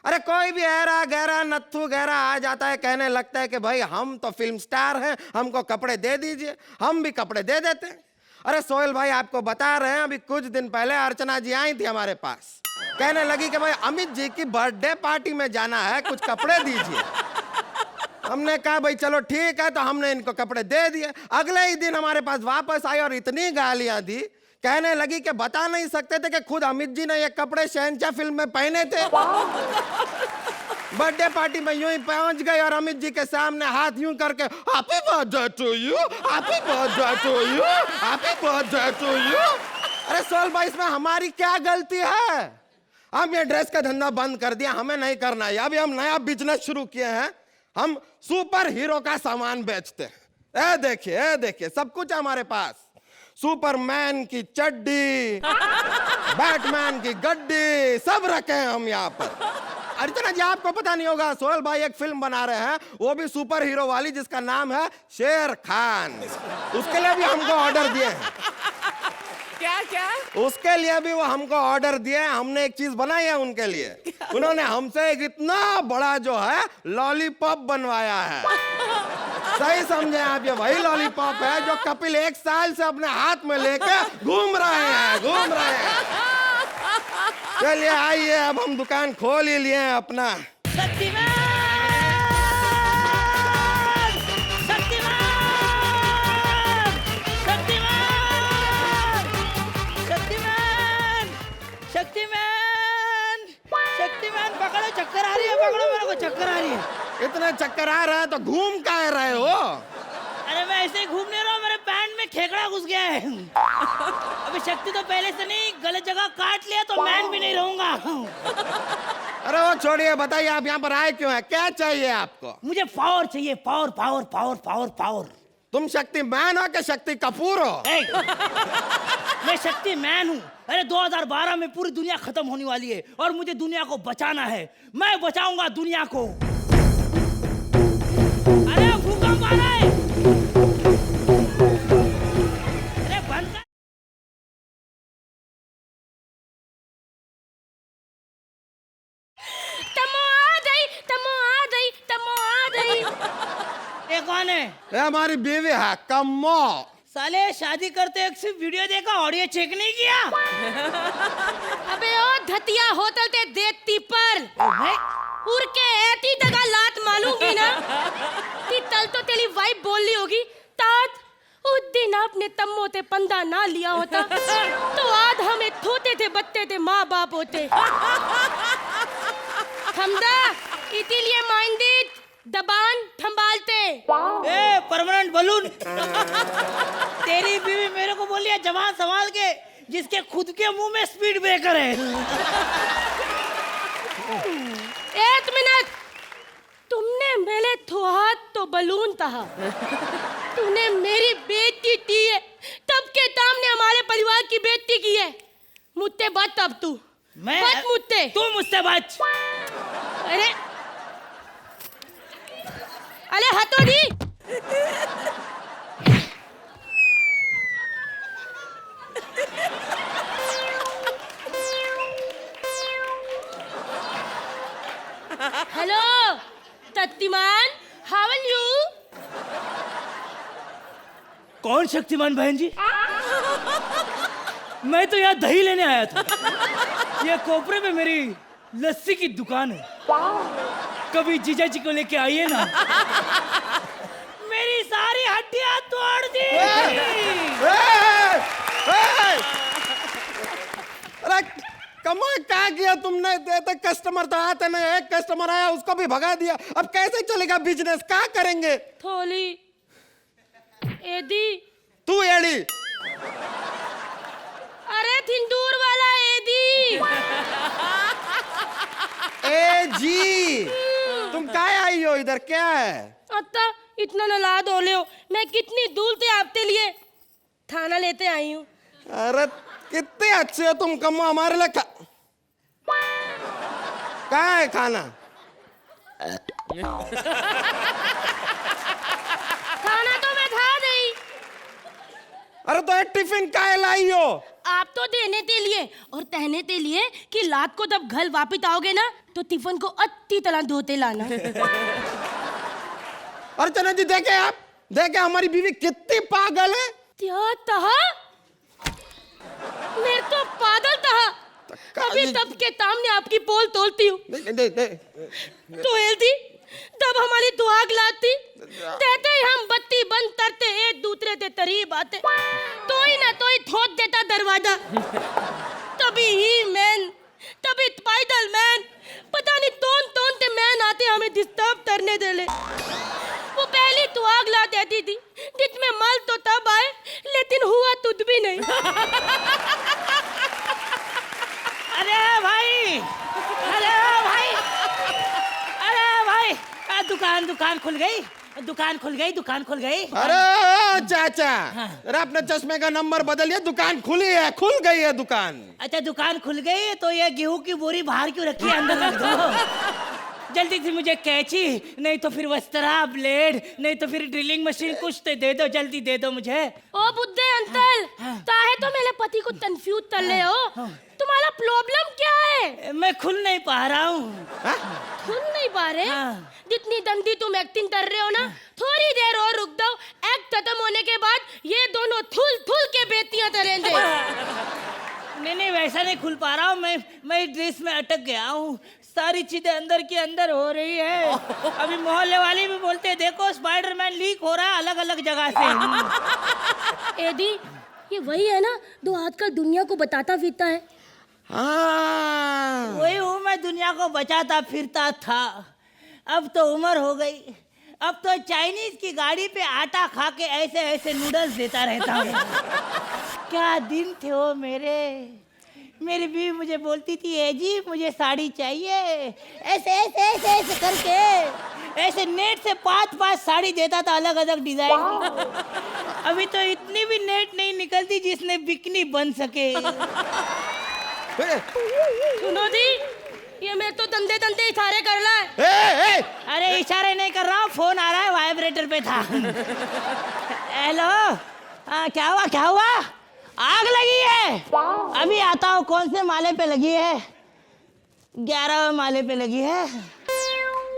अरे कोई भी ऐरा गहरा नत्थु गहरा आ जाता है, कहने लगता है कि भाई हम तो फिल्म स्टार हैं, हमको कपड़े दे दीजिए. हम भी कपड़े दे देते हैं. अरे सोहेल भाई, आपको बता रहे हैं, अभी कुछ दिन पहले अर्चना जी आई थी हमारे पास, कहने लगी कि भाई अमित जी की बर्थडे पार्टी में जाना है, कुछ कपड़े दीजिए. हमने कहा भाई चलो ठीक है, तो हमने इनको कपड़े दे दिए. अगले ही दिन हमारे पास वापस आई और इतनी गालियां दी, कहने लगी कि बता नहीं सकते थे कि खुद अमित जी ने ये कपड़े शहंशाह फिल्म में पहने थे. बर्थडे पार्टी में यूं ही पहुंच गई और अमित जी के सामने हाथ यूं करके happy birthday to you, happy birthday to you, happy birthday to you. अरे सोहेल भाई, इसमें हमारी क्या गलती है? हम ये ड्रेस का धंधा बंद कर दिया, हमें नहीं करना है. अभी हम नया बिजनेस शुरू किए हैं, हम सुपर हीरो का सामान बेचते हैं. ए देखिए सब कुछ है हमारे पास. सुपरमैन की चड्डी, बैटमैन की गड्डी, सब रखे हैं हम यहाँ पर. अर्चना जी, आपको पता नहीं होगा, सोहेल भाई एक फिल्म बना रहे हैं, वो भी सुपर हीरो वाली, जिसका नाम है शेर खान. उसके लिए भी हमको ऑर्डर दिए हैं. क्या? उसके लिए भी वो हमको ऑर्डर दिए. हमने एक चीज बनाई है उनके लिए. उन्होंने हमसे एक इतना बड़ा जो है लॉलीपॉप बनवाया है. सही समझे आप, ये वही लॉलीपॉप है जो कपिल 1 साल से अपने हाथ में लेके घूम रहे हैं। चलिए आइए, अब हम दुकान खोल ही लिए हैं अपना। शक्तिमान, शक्तिमान, शक्तिमान, शक्तिमान, शक्तिमान, शक्तिमान, पकड़ो, चक्कर आ रही है, पकड़ो मेरे को, चक्कर आ रही है। इतना चक्कर आ रहा है तो घूम काहे रहे हो? अरे मैं ऐसे ही घूम नहीं रहा हूँ, मेरे पैंट में खेकड़ा घुस गया है। अभी शक्ति तो पहले से नहीं, गलत जगह काट लिया तो मैन भी नहीं रहूंगा। अरे वो छोड़िए, बताइए आप यहाँ पर आए क्यों हैं? क्या चाहिए आपको? मुझे पावर चाहिए, power power power power power. तुम शक्ति मैन हो कि शक्ति कपूर हो? मैं शक्ति मैन हूँ। अरे 2012 में पूरी दुनिया खत्म होने वाली है और मुझे दुनिया को बचाना है। मैं बचाऊंगा दुनिया को। अरे भूकंप आ रहा है। अरे बंद कर। ये कौन है? ये हमारी बीवी है कम्मो। साले शादी करते एक सिर्फ वीडियो देखा, ऑडियो चेक नहीं किया। अबे ओ धतिया होटल ते देती पर उड़ के ऐती दगा लात मालूंगी ना ती तल तो तेरी वाइफ बोल ली होगी तात उस दिन आपने तम्मो ते पंदा ना लिया होता तो आज हमें थोते थे बत्ते थे माँ बाप होते। थमदा इसीलिए माइंडेड दबान संभालते। A permanent balloon. तेरी बीवी मेरे को बोली है जवान संभाल के, जिसके खुद के मुंह में स्पीड ब्रेकर है। 1 मिनट, तुमने मेरे हाथ तो बलून था, तूने मेरी बेइज्जती की है, तब के सामने हमारे परिवार की बेइज्जती की है। मुझसे बच अब तू, बच मुझसे। तू मुझसे बच। अरे हथौड़ी। Hello Shaktimaan, how are you? कौन शक्तिमान बहन जी? मैं तो यहाँ दही लेने आया था। ये कोपरे में मेरी लस्सी की दुकान है, कभी जीजा जी को लेके आइए ना। मेरी सारी हड्डियां तोड़ दी। अरे कमाल क्या किया तुमने? देते कस्टमर तो आते नहीं, एक कस्टमर आया उसको भी भगा दिया। अब कैसे चलेगा बिजनेस? क्या करेंगे? थोली एदी। तू एड़ी? अरे थिंदूर वाला एदी। ए जी, तुम काय आई हो इधर? क्या है? अत्ता इतना नालाद हो ले हो, मैं कितनी दूर से आपके लिए खाना लेते आई हूँ। अरे कितने अच्छे हो तुम कम्मो, हमारे लिए क्या है खाना? खाना तो मैं खा गई। अरे तो एक टिफिन काय लाई हो? आप तो देने के लिए और कहने के लिए कि रात को जब घर वापिस आओगे ना तो टिफिन को अच्छी तरह धोते लाना। अर्चना जी देखे आप, देखे हमारी बीवी कितनी पागल है। क्या तहा? मैं तो पागल तहा। अभी तब के सामने आपकी पोल तोलती हूँ। तो हेल्दी तब हमारी दुआग लाती, कहते ही हम बत्ती बंद करते, एक दूसरे के करीब आते, तो ही ना तो ही ठोक देता दरवाजा। तभी ही मैन, तभी स्पाइडर मैन, पता नहीं कौन कौन से मैन आते हमें डिस्टर्ब करने दे ले। वो पहली दुआग ला देती थी जिसमें मल तो तब आए लेकिन हुआ तुझ भी नहीं। अरे भाई, अरे भाई, अरे भाई, दुकान खुल गई, दुकान खुल गई, दुकान खुल गई। अरे चाचा, अरे अपने चश्मे का नंबर बदलिए, दुकान खुली है, खुल गई है दुकान। अच्छा दुकान खुल गई तो ये गेहूं की बोरी बाहर क्यों रखी है? अंदर रख दो। जल्दी से मुझे कैंची, नहीं तो फिर वस्त्रा, ब्लेड, नहीं तो फिर ड्रिलिंग मशीन, कुछ तो दे दो, जल्दी दे दो मुझे। ओ बुद्धे अंकल, काहे तो मेरे पति को कंफ्यूज कर ले हो? तुम्हारा प्रॉब्लम क्या है? है? मैं खुल नहीं पा रहा हूँ। खुल नहीं पा रहे? हाँ। जितनी गंदी तुम एक्टिंग कर रहे हो ना, थोड़ी देर और रुक जाओ, एक्ट खत्म होने के बाद ये दोनों थुल थुल के बेतियां तरेंगे। नहीं, वैसा नहीं खुल पा रहा हूँ। मैं ड्रेस में अटक गया हूँ। सारी चीजें अंदर की अंदर हो रही है। अभी मोहल्ले वाले भी बोलते हैं, देखो स्पाइडरमैन लीक हो रहा है अलग अलग जगह से। एडी, ये वही है ना जो आजकल दुनिया को बताता फिरता है? हाँ वही हूँ मैं, दुनिया को बचाता फिरता था। अब तो उम्र हो गई, अब तो चाइनीज की गाड़ी पे आटा खा के ऐसे ऐसे नूडल्स देता रहता हूँ। क्या दिन थे वो मेरे। मेरी बीवी मुझे बोलती थी, ए जी मुझे साड़ी चाहिए, ऐसे ऐसे ऐसे ऐसे करके ऐसे नेट से 5-5 साड़ी देता था अलग अलग डिजाइन की। अभी तो इतनी भी नेट नहीं निकलती जिसने बिकनी बन सके। सुनो जी, ये मेरे तो दंदे दंदे इशारे कर रहा है। अरे इशारे नहीं कर रहा हूँ, फोन आ रहा है, वाइब्रेटर पे था। हेलो, क्या हुआ क्या हुआ? आग लगी है? अभी आता हूँ। कौन से माले पे लगी है? 11वें माले पे लगी है।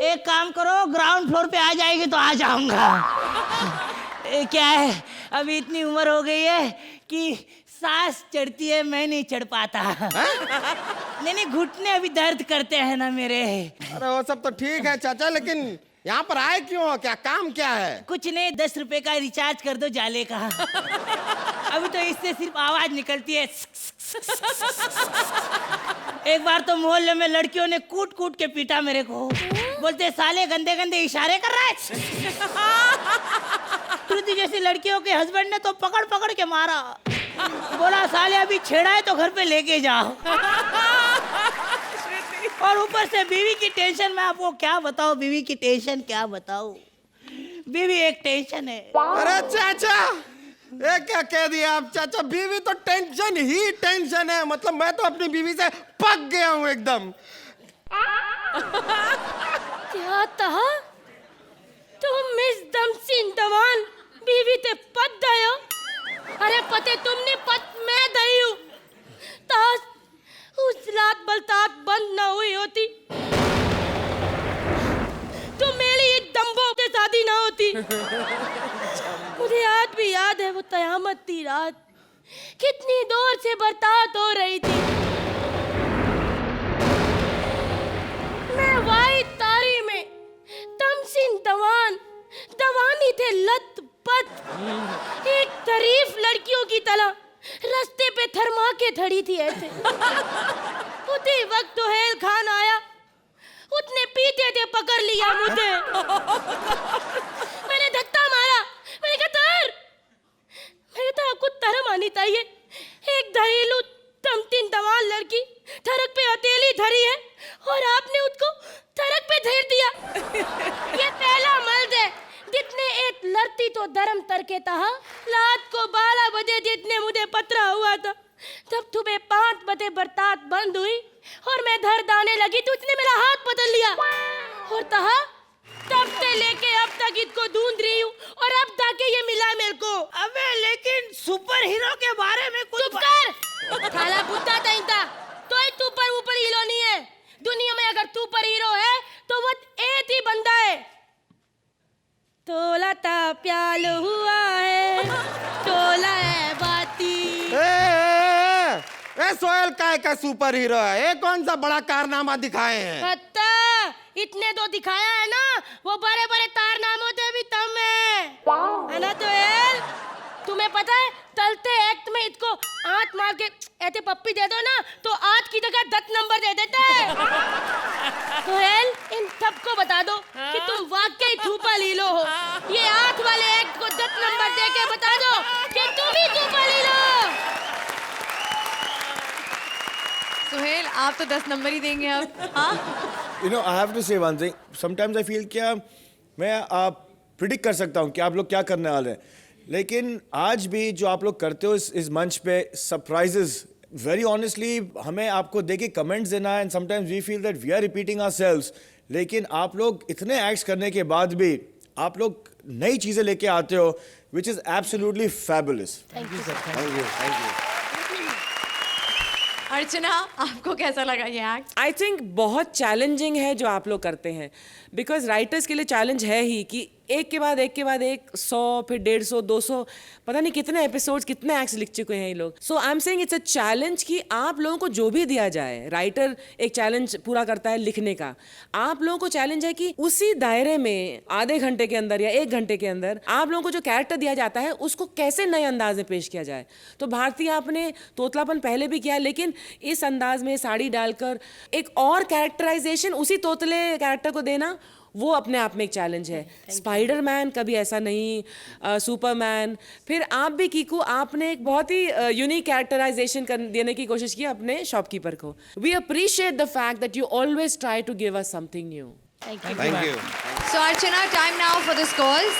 एक काम करो, ग्राउंड फ्लोर पे आ जाएगी तो आ जाऊंगा। क्या है, अभी इतनी उम्र हो गई है कि सांस चढ़ती है, मैं नहीं चढ़ पाता। नहीं, घुटने अभी दर्द करते हैं ना मेरे। अरे वो सब तो ठीक है चाचा, लेकिन यहाँ पर आए क्यों? क्या काम क्या है? कुछ नहीं, 10 रुपए का रिचार्ज कर दो जाले का। अभी तो इससे सिर्फ आवाज निकलती है। एक बार तो मोहल्ले में लड़कियों ने कूट कूट के पीटा मेरे को। बोलते साले गंदे गंदे इशारे कर रहा है। श्रुति जैसी लड़कियों के हस्बैंड ने तो पकड़ पकड़ के मारा। बोला साले अभी छेड़ा है तो घर पे लेके जाओ। और ऊपर से बीवी की टेंशन। मैं आपको क्या बताऊं, बीवी की टेंशन क्या बताऊं। बीवी एक टेंशन है। अरे चाचा, ये क्या कह दिया आप चाचा? बीवी तो टेंशन ही टेंशन है। मतलब मैं तो अपनी बीवी से पक गया हूँ एकदम। क्या कहा? तुम मिस दमसिन दवान बीवी ते पत गए हो? अरे पते तुमने पत मैं दई हूँ। ताश उस रात बलतात बंद ना हुई होती तो मेरी दम्बो से शादी ना होती। मुझे आज भी याद है वो कयामत की रात, कितनी दूर से बरसात हो रही थी। मैं वाइट तारी में तमसिन दवान दवानी थे लत पत। एक शरीफ लड़कियों की तरह रास्ते पे थरमा के खड़ी थी ऐसे। उसी वक्त सुहेल खान आया, उसने पीछे से पकड़ लिया मुझे। मैंने धक्का मारा, मैंने कहा तर, मैंने तो आपको तरम आनी चाहिए। एक घरेलू तमतिन दवान लड़की सड़क पे अकेली धरी है और आपने उसको सड़क पे धर दिया। ये पहला मर्द है जितने एक लड़ती तो धर्म तरके था। रात को 12 बजे जितने मुझे पतरा हुआ था, जब सुबह 5 बजे बरसात बंद हुई और मैं घर दाने लगी तो उसने मेरा हाथ पकड़ लिया और कहा तब से लेके अब तक इसको ढूंढ रही हूँ और अब जाके ये मिला मेरे को। अबे लेकिन सुपर हीरो के बारे में कुछ चुप कर, खाला बुद्धा था तो सुपर ऊपर हीरो नहीं है। दुनिया में अगर सुपर हीरो है तो वो एक ही बंदा है। तोला ता प्याल हुआ है, तोला है बाती। ए सोहेल काय का सुपर हीरो है? ये कौन सा बड़ा कारनामा दिखाए हैं? पता इतने तो दिखाया है ना, वो बड़े बड़े कारनामों से भी कम है ना सोहेल? तुम्हें पता है चलते एक्ट में इसको आंख मार के ऐसे पप्पी दे दो ना तो 8 की जगह 10 नंबर दे देता है। सोहेल इन सबको बता दो कि तुम वाकई सुपर हीरो हो। ये 8 वाले एक्ट को 10 नंबर दे के बता दो कि तुम ही सुपर हीरो हो। सुहेल आप तो 10 नंबर ही देंगे अब। हाँ You know, I have to say one thing. Sometimes I feel क्या मैं प्रिडिक्ट कर सकता हूँ कि आप लोग क्या करने वाले हैं, लेकिन आज भी जो आप लोग करते हो इस मंच पे सरप्राइजेस, वेरी ऑनेस्टली हमें आपको देके कमेंट्स देना है and sometimes we feel that we are repeating ourselves, लेकिन आप लोग इतने एक्ट्स करने के बाद भी आप लोग नई चीज़ें लेके आते हो which is absolutely fabulous. Thank you sir. Thank you. Archana, आपको कैसा लगा ये एक्ट? आई थिंक बहुत चैलेंजिंग है जो आप लोग करते हैं, बिकॉज राइटर्स के लिए चैलेंज है ही कि एक के बाद एक 100 फिर 150 200 पता नहीं कितने एपिसोड्स कितने एक्ट्स लिख चुके हैं ये लोग. So I am saying it's a challenge कि आप लोगों को जो भी दिया जाए, राइटर एक चैलेंज पूरा करता है लिखने का, आप लोगों को चैलेंज है कि उसी दायरे में आधे घंटे के अंदर या 1 घंटे के अंदर आप लोगों को जो कैरेक्टर दिया जाता है उसको कैसे नए अंदाज में पेश किया जाए. तो भारतीय आपने तोतलापन पहले भी किया, लेकिन इस अंदाज में साड़ी डालकर एक और कैरेक्टराइजेशन उसी तोतले कैरेक्टर को देना, वो अपने आप में एक चैलेंज है. स्पाइडरमैन कभी ऐसा नहीं, सुपरमैन, फिर आप भी कीकू, आपने एक बहुत ही यूनिक कैरेक्टराइजेशन देने की कोशिश की अपने शॉपकीपर को. We appreciate the fact that you always try to give us something new. Thank you. So Archana, time now for the scores.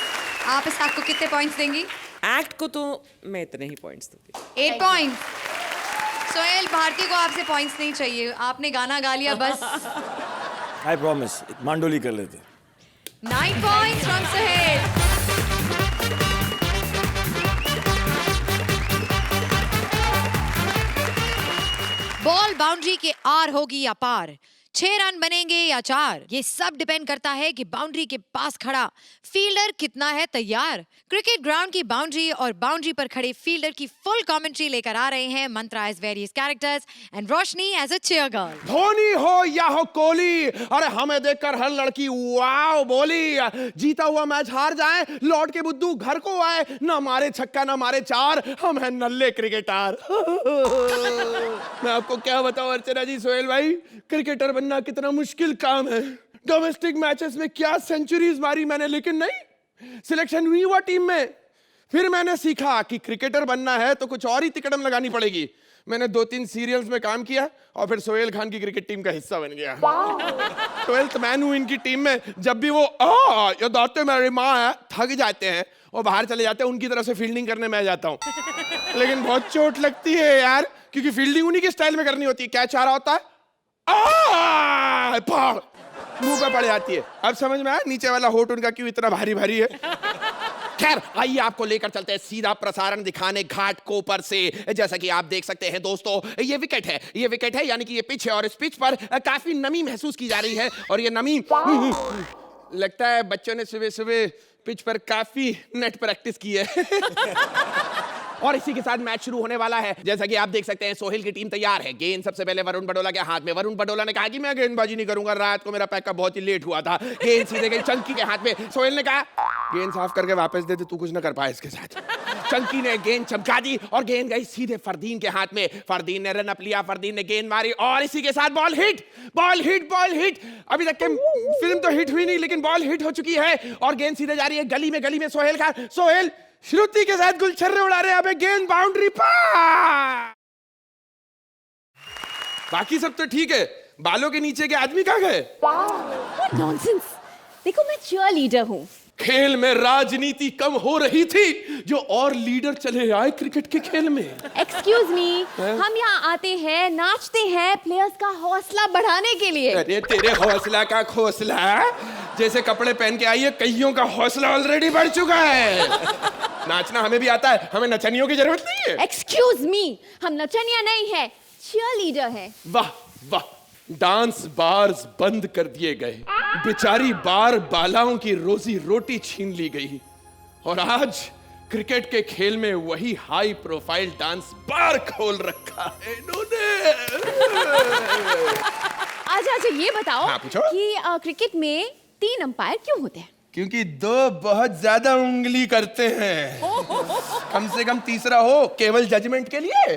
आप इस एक्ट को कितने पॉइंट्स देंगी? एक्ट को तो मैं इतने ही पॉइंट्स दूंगी. 8 पॉइंट्स. सोहेल, भारती को आपसे पॉइंट्स नहीं चाहिए, आपने गाना गा लिया बस. आई प्रॉमिस, मांडोली कर लेते. 9 points from Sohail. Ball boundary के आर होगी या पार, 6 रन बनेंगे या 4, ये सब डिपेंड करता है कि बाउंड्री के पास खड़ा फील्डर कितना है तैयार. क्रिकेट ग्राउंड की बाउंड्री और बाउंड्री पर खड़े फील्डर की फुल कमेंट्री लेकर आ रहे हैं Mantra as various characters and Roshni as a cheer girl. Dhoni हो या हो कोहली, अरे हमें देखकर हर लड़की वाओ बोली. जीता हुआ मैच हार जाए, लौट के बुद्धू घर को आए, ना मारे छक्का ना मारे 4, हम हैं नल्ले क्रिकेटर. मैं आपको क्या बताऊं अर्चना जी, सोहेल भाई, क्रिकेटर बनना कितना मुश्किल काम है. डोमेस्टिक मैचेस में क्या सेंचुरीज मारी मैंने, लेकिन नहीं, सिलेक्शन हुई हुआ टीम में. फिर मैंने सीखा कि क्रिकेटर बनना है तो कुछ और ही तिकड़म लगानी पड़ेगी. मैंने 2-3 सीरियल्स में काम किया और फिर सोहेल खान की क्रिकेट टीम का हिस्सा बन गया. 12th मैन हूं इनकी टीम में. जब भी वो ये दौड़ते मेरी माँ है थक जाते हैं और बाहर चले जाते हैं, उनकी तरफ से फील्डिंग करने मैं जाता हूँ. लेकिन बहुत चोट लगती है यार, क्योंकि फील्डिंग उन्हीं के स्टाइल में करनी होती है. कैच आ रहा होता है, मुंह पे पड़ जाती है. अब समझ में आया नीचे वाला होठ उनका क्यों इतना भारी भारी है. खैर आइए आपको लेकर चलते हैं सीधा प्रसारण दिखाने घाट कोपर से. जैसा कि आप देख सकते हैं दोस्तों, ये विकेट है, यानी कि ये पिच है और इस पिच पर काफी नमी महसूस की जा रही है. और ये नमी लगता है बच्चों ने सुबह सुबह पिच पर काफी नेट प्रैक्टिस की है. और इसी के साथ मैच शुरू होने वाला है. जैसा कि आप देख सकते हैं सोहेल की टीम तैयार है. गेंद सबसे पहले वरुण बडोला के हाथ में. वरुण बडोला ने कहा कि मैं गेंदबाजी नहीं करूंगा, रात को मेरा पैकअप बहुत ही लेट हुआ था. गेंद सीधे गई चंकी के हाथ में. सोहेल ने कहा गेंद साफ करके वापस दे दे, तू कुछ ना कर पाए इसके साथ. चंकी ने गेंद चमका दी और गेंद गई सीधे फरदीन के हाथ में. फरदीन ने रन अप लिया, फरदीन ने गेंद मारी और इसी के साथ बॉल हिट. अभी तक के फिल्म तो हिट हुई नहीं, लेकिन बॉल हिट हो चुकी है और गेंद सीधे जा रही है गली में. सोहेल श्रुति के साथ गुलछर्रे उड़ा रहे हैं. अबे गेंद बाउंड्री पर. बाकी सब तो ठीक है, बालों के नीचे के आदमी कहाँ गए? What nonsense! देखो मैं चीयर लीडर हूँ. खेल में राजनीति कम हो रही थी, जो और लीडर चले आए क्रिकेट के खेल में. एक्सक्यूज मी, हम यहाँ आते हैं, नाचते हैं प्लेयर्स का हौसला बढ़ाने के लिए. अरे तेरे हौसला का खोसला, जैसे कपड़े पहन के आई है, कईयों का हौसला ऑलरेडी बढ़ चुका है. नाचना हमें भी आता है, हमें नचनियों की जरूरत नहीं है. एक्सक्यूज मी, हम नचनिया नहीं है, चीयर लीडर है. वाह वाह, डांस बार्स बंद कर दिए गए, बेचारी बार बालाओं की रोजी रोटी छीन ली गई. और आज क्रिकेट के खेल में वही हाई प्रोफाइल डांस बार खोल रखा है इन्होंने. अच्छा ये बताओ हाँ, पूछो. कि क्रिकेट में 3 अंपायर क्यों होते हैं? क्योंकि 2 बहुत ज्यादा उंगली करते हैं. कम से कम तीसरा हो, केवल जजमेंट के लिए.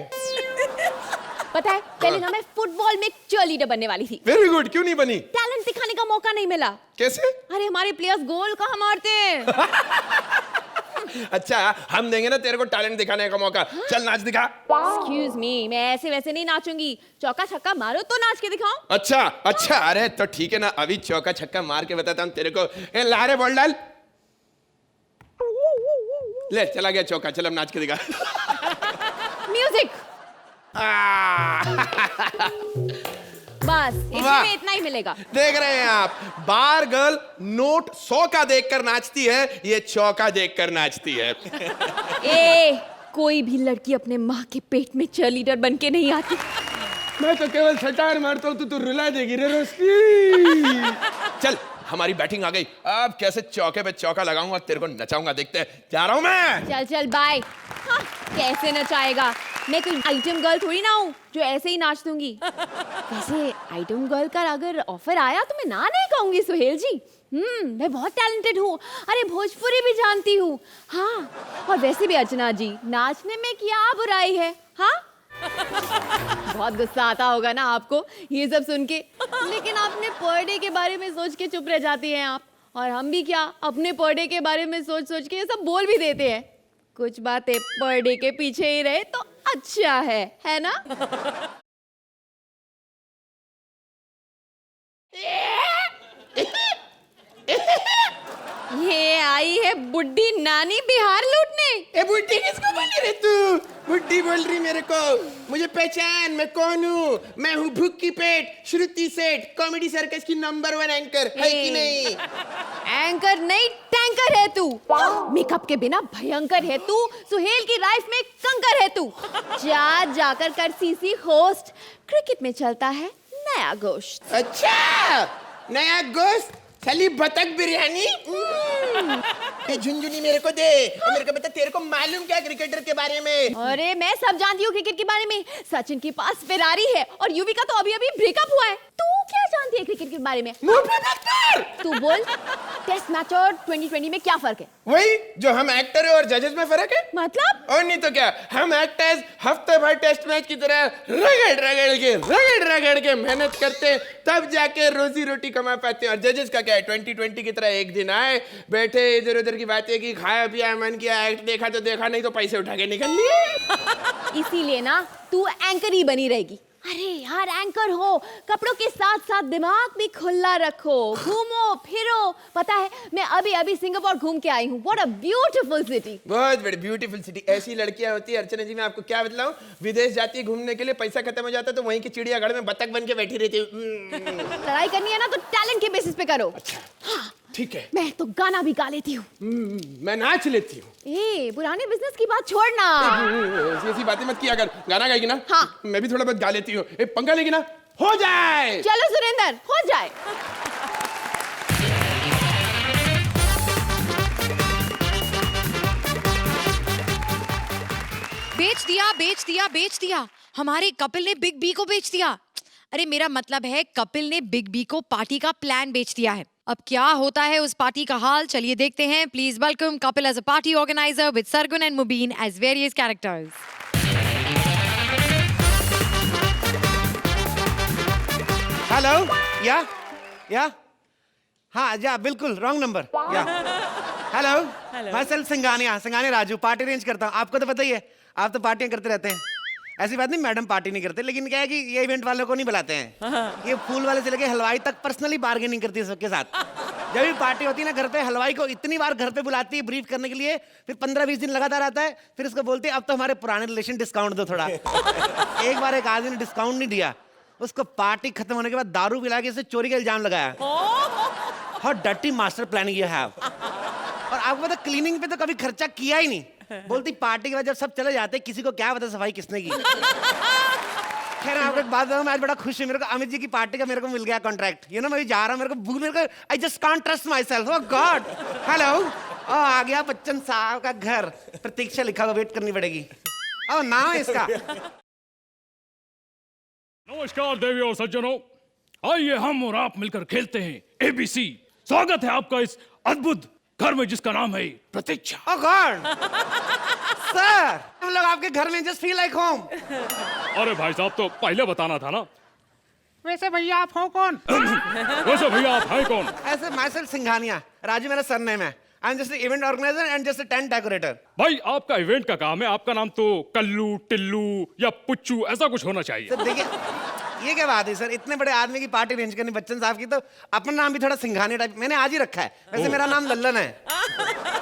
पता है, पहले ना मैं फुटबॉल में चीयरलीडर बनने वाली थी. वेरी गुड, क्यों नहीं बनी? टैलेंट दिखाने का मौका नहीं मिला. कैसे? अरे हमारे प्लेयर्स गोल कहाँ मारते हैं. अच्छा, हम देंगे ना तेरे को टैलेंट दिखाने का मौका. चल नाच दिखा. एक्सक्यूज मी, मैं ऐसे वैसे नहीं नाचूंगी. चौका छक्का मारो तो नाच के दिखाओ. अच्छा, अरे तो ठीक है ना, अभी चौका छक्का मार के बताता हूँ तेरे को. ला रे बॉल डाल. ले चला गया चौका. चल अब नाच के दिखा. म्यूजिक. बस इसमें इतना ही मिलेगा. देख रहे हैं आप, बार गर्ल नोट 100 का देखकर नाचती है, ये चौका देखकर नाचती है. कोई भी लड़की अपने माँ के पेट में चीयरलीडर बन के नहीं आती. मैं तो केवल सटार मारता हूँ, तू रुला देगी रे रोशनी। चल हमारी बैटिंग आ गई, अब कैसे चौके पे चौका लगाऊंगा, तेरे को नचाऊंगा, देखते हैं। जा रहा हूँ मैं। चल चल बाय। हाँ, कैसे नचाएगा? मैं कोई आइटम गर्ल थोड़ी ना हूँ जो ऐसे ही नाच दूंगी। वैसे आइटम गर्ल का अगर ऑफर आया तो मैं ना नहीं कहूंगी सुहेल जी। मैं बहुत टैलेंटेड हूँ, अरे भोजपुरी भी जानती हूँ। हाँ, और वैसे भी अर्चना जी, नाचने में क्या बुराई है? हाँ, बहुत गुस्सा आता होगा ना आपको ये सब सुन के, लेकिन आपने पर डे के बारे में सोच के चुप रह जाती हैं आप। और हम भी क्या, अपने पर डे के बारे में सोच सोच के ये सब बोल भी देते हैं। कुछ बातें पर डे के पीछे ही रहे तो अच्छा है ना? ये आई है बुड्ढी नानी बिहार लूटने। ए बुड्ढी किसको बोल रही तू? बुड्ढी बोल रही मेरे को? मुझे पहचान, मैं कौन हूँ? मैं हूँ भूखी पेट श्रुति सेठ, कॉमेडी सर्कस की नंबर 1 एंकर, है कि नहीं? एंकर नहीं, टैंकर है तू। मेकअप के बिना भयंकर है तू। सुहेल की लाइफ में कंकर है तू। जाकर कर सीसी होस्ट। क्रिकेट में चलता है नया गोश्त। अच्छा, नया गोश्त, चली बतख बिरयानी। ये झुनझुनी मेरे को दे। और मेरे को बता, तेरे को मालूम क्या क्रिकेटर के बारे में? अरे मैं सब जानती हूँ क्रिकेट के बारे में। सचिन के पास फेरारी है और युवी का तो अभी अभी ब्रेकअप हुआ है। तू क्या जानती है क्रिकेट के बारे में? तू बोल, टेस्ट मैच और 2020 में क्या फर्क है? वही जो हम एक्टर है और जजेस में फर्क है। मतलब? और नहीं तो क्या, हम एक्टर्स हफ्ते भर टेस्ट मैच की तरह रगड़ के मेहनत करते हैं, तब जाके रोजी रोटी कमा पाते हैं। और जजेस का क्या है, 2020 की तरह एक दिन आए, बैठे, इधर उधर की बातें की, खाया पिया, मन किया, एक्ट देखा तो देखा, नहीं तो पैसे उठा के निकल लिए। इसीलिए ना तू एंकर ही बनी रहेगी। अरे यार, एंकर हो, कपड़ों के साथ साथ दिमाग भी खुला रखो, घूमो फिरो। पता है, मैं अभी अभी सिंगापुर घूम के आई हूँ। What a beautiful city. बहुत बड़ी ब्यूटीफुल सिटी। ऐसी लड़कियां होती है अर्चना जी, मैं आपको क्या बतलाऊं, विदेश जाती है घूमने के लिए, पैसा खत्म हो जाता है तो वहीं की चिड़ियाघर में बतख बन के बैठी रहती है। लड़ाई करनी है ना तो टैलेंट के बेसिस पे करो। अच्छा, ठीक है। मैं तो गाना भी गा लेती हूँ। मैं नाच लेती हूँ। ए, पुराने बिजनेस की बात छोड़ना। ऐसी बातें मत किया कर। गाना गाएगी ना? हाँ। मैं भी थोड़ा बहुत गा लेती हूँ। एक पंखा लेगी ना? हो जाए। चलो सुरेंद्र, हो जाए। बेच दिया। हमारे कपिल ने बिग बी को बेच दिया। अरे मेरा मतलब है, कपिल ने बिग बी को पार्टी का प्लान बेच दिया है। अब क्या होता है उस पार्टी का हाल, चलिए देखते हैं। Please welcome Kapil as a party organiser with Sargun and Mubeen as various characters. Hello, या हाँ जा, बिल्कुल रॉन्ग नंबर। या हेलो, मैं self Singhania Raju, party arrange करता हूँ। आपको तो पता ही है, आप तो पार्टियां करते रहते हैं। ऐसी बात नहीं, मैडम पार्टी नहीं करते, लेकिन क्या है कि ये इवेंट वालों को नहीं बुलाते हैं। ये फूल वाले से लेके हलवाई तक पर्सनली बार्गेनिंग करती है सबके साथ। जब भी पार्टी होती है ना घर पे, हलवाई को इतनी बार घर पे बुलाती है ब्रीफ करने के लिए, फिर 15-20 दिन लगातार आता है, फिर उसको बोलती है अब तो हमारे पुराने रिलेशन डिस्काउंट दो थोड़ा। एक बार एक आदमी ने डिस्काउंट नहीं दिया, उसको पार्टी खत्म होने के बाद दारू पिला के इसे चोरी का इल्जाम लगाया। How dirty master planning you have. और आपको पता, क्लीनिंग पे तो कभी खर्चा किया ही नहीं। बोलती पार्टी के बाद जब सब चले जाते, किसी को क्या पता सफाई किसने की। खैर, आपको एक बात बताऊं, मैं आज बड़ा खुश हूं। मेरे को अमित जी की पार्टी का मेरे को मिल गया कॉन्ट्रैक्ट। यू नो, मैं जा रहा हूं, मेरे को I just can't trust myself. Oh god. Hello, आ गया बच्चन साहब का घर। प्रतीक्षा लिखा हुआ, वेट करनी पड़ेगी। ओह नाम है इसका। नमस्कार देवी और सज्जनों, आइए हम और आप मिलकर खेलते हैं ABC। स्वागत है आपका इस अद्भुत घर में जिसका नाम है प्रतीक्षा। ओह गॉड सर, हम लोग आपके घर में जस्ट फील लाइक होम। अरे भाई साहब, तो पहले बताना था ना। वैसे भैया आप हो कौन? वैसे भैया आप हैं कौन? ऐसे माई सेल्फ सिंघानिया, राजू मेरा सरनेम है। I am just event organiser and just tent decorator. भाई आपका इवेंट का काम है, आपका नाम तो कल्लू, टिल्लू या पुच्चू ऐसा कुछ होना चाहिए। सर देखिए, ये क्या बात है सर, इतने बड़े आदमी की पार्टी अरेंज करनी बच्चन साहब की, तो अपना नाम भी थोड़ा सिंघानिया टाइप मैंने आज ही रखा है। वैसे मेरा नाम लल्लन है।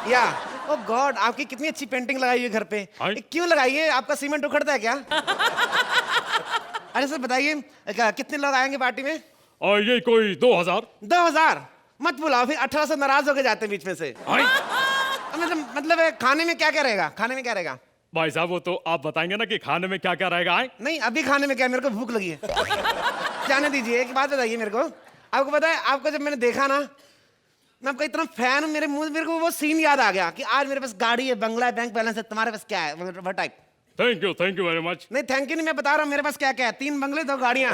या ओह गॉड, आपकी कितनी अच्छी पेंटिंग लगाई हुई है घर पे। क्यों लगाई है? आपका सीमेंट उखड़ता है क्या? अरे सर बताइए, कितने लोग आएंगे पार्टी में? और ये कोई 2000। 2000 मत बुलाओ, फिर 18 से नाराज होके जाते हैं बीच में से। मतलब खाने में क्या क्या रहेगा? खाने में क्या रहेगा? भाई साहब वो तो आप बताएंगे ना कि खाने में क्या क्या रहेगा। आए नहीं अभी खाने में क्या, मेरे को भूख लगी है। जाने दीजिए, एक बात बताइए मेरे को। आपको पता है, आपको जब मैंने देखा ना, मैं आपका इतना फैन हूँ, मेरे को वो सीन याद आ गया कि आज मेरे पास गाड़ी है, बंगला है, बैंक बैलेंस है, तुम्हारे पास क्या है? What type? Thank you very much. नहीं थैंक यू नहीं, मैं बता रहा हूँ मेरे पास क्या क्या है। 3 बंगले, 2 गाड़ियाँ।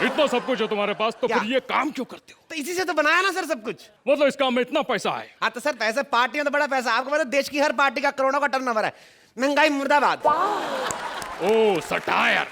इतना सब कुछ है तुम्हारे पास, तो क्या? फिर ये काम क्यों करते हो? तो इसी से तो बनाया ना सर सब कुछ। मतलब इस काम में इतना पैसा है? हाँ तो सर पैसे, पार्टी में तो बड़ा पैसा। आपको पता है देश की हर पार्टी का करोड़ों का टर्नओवर है। महंगाई मुर्दाबाद। ओ सटायर।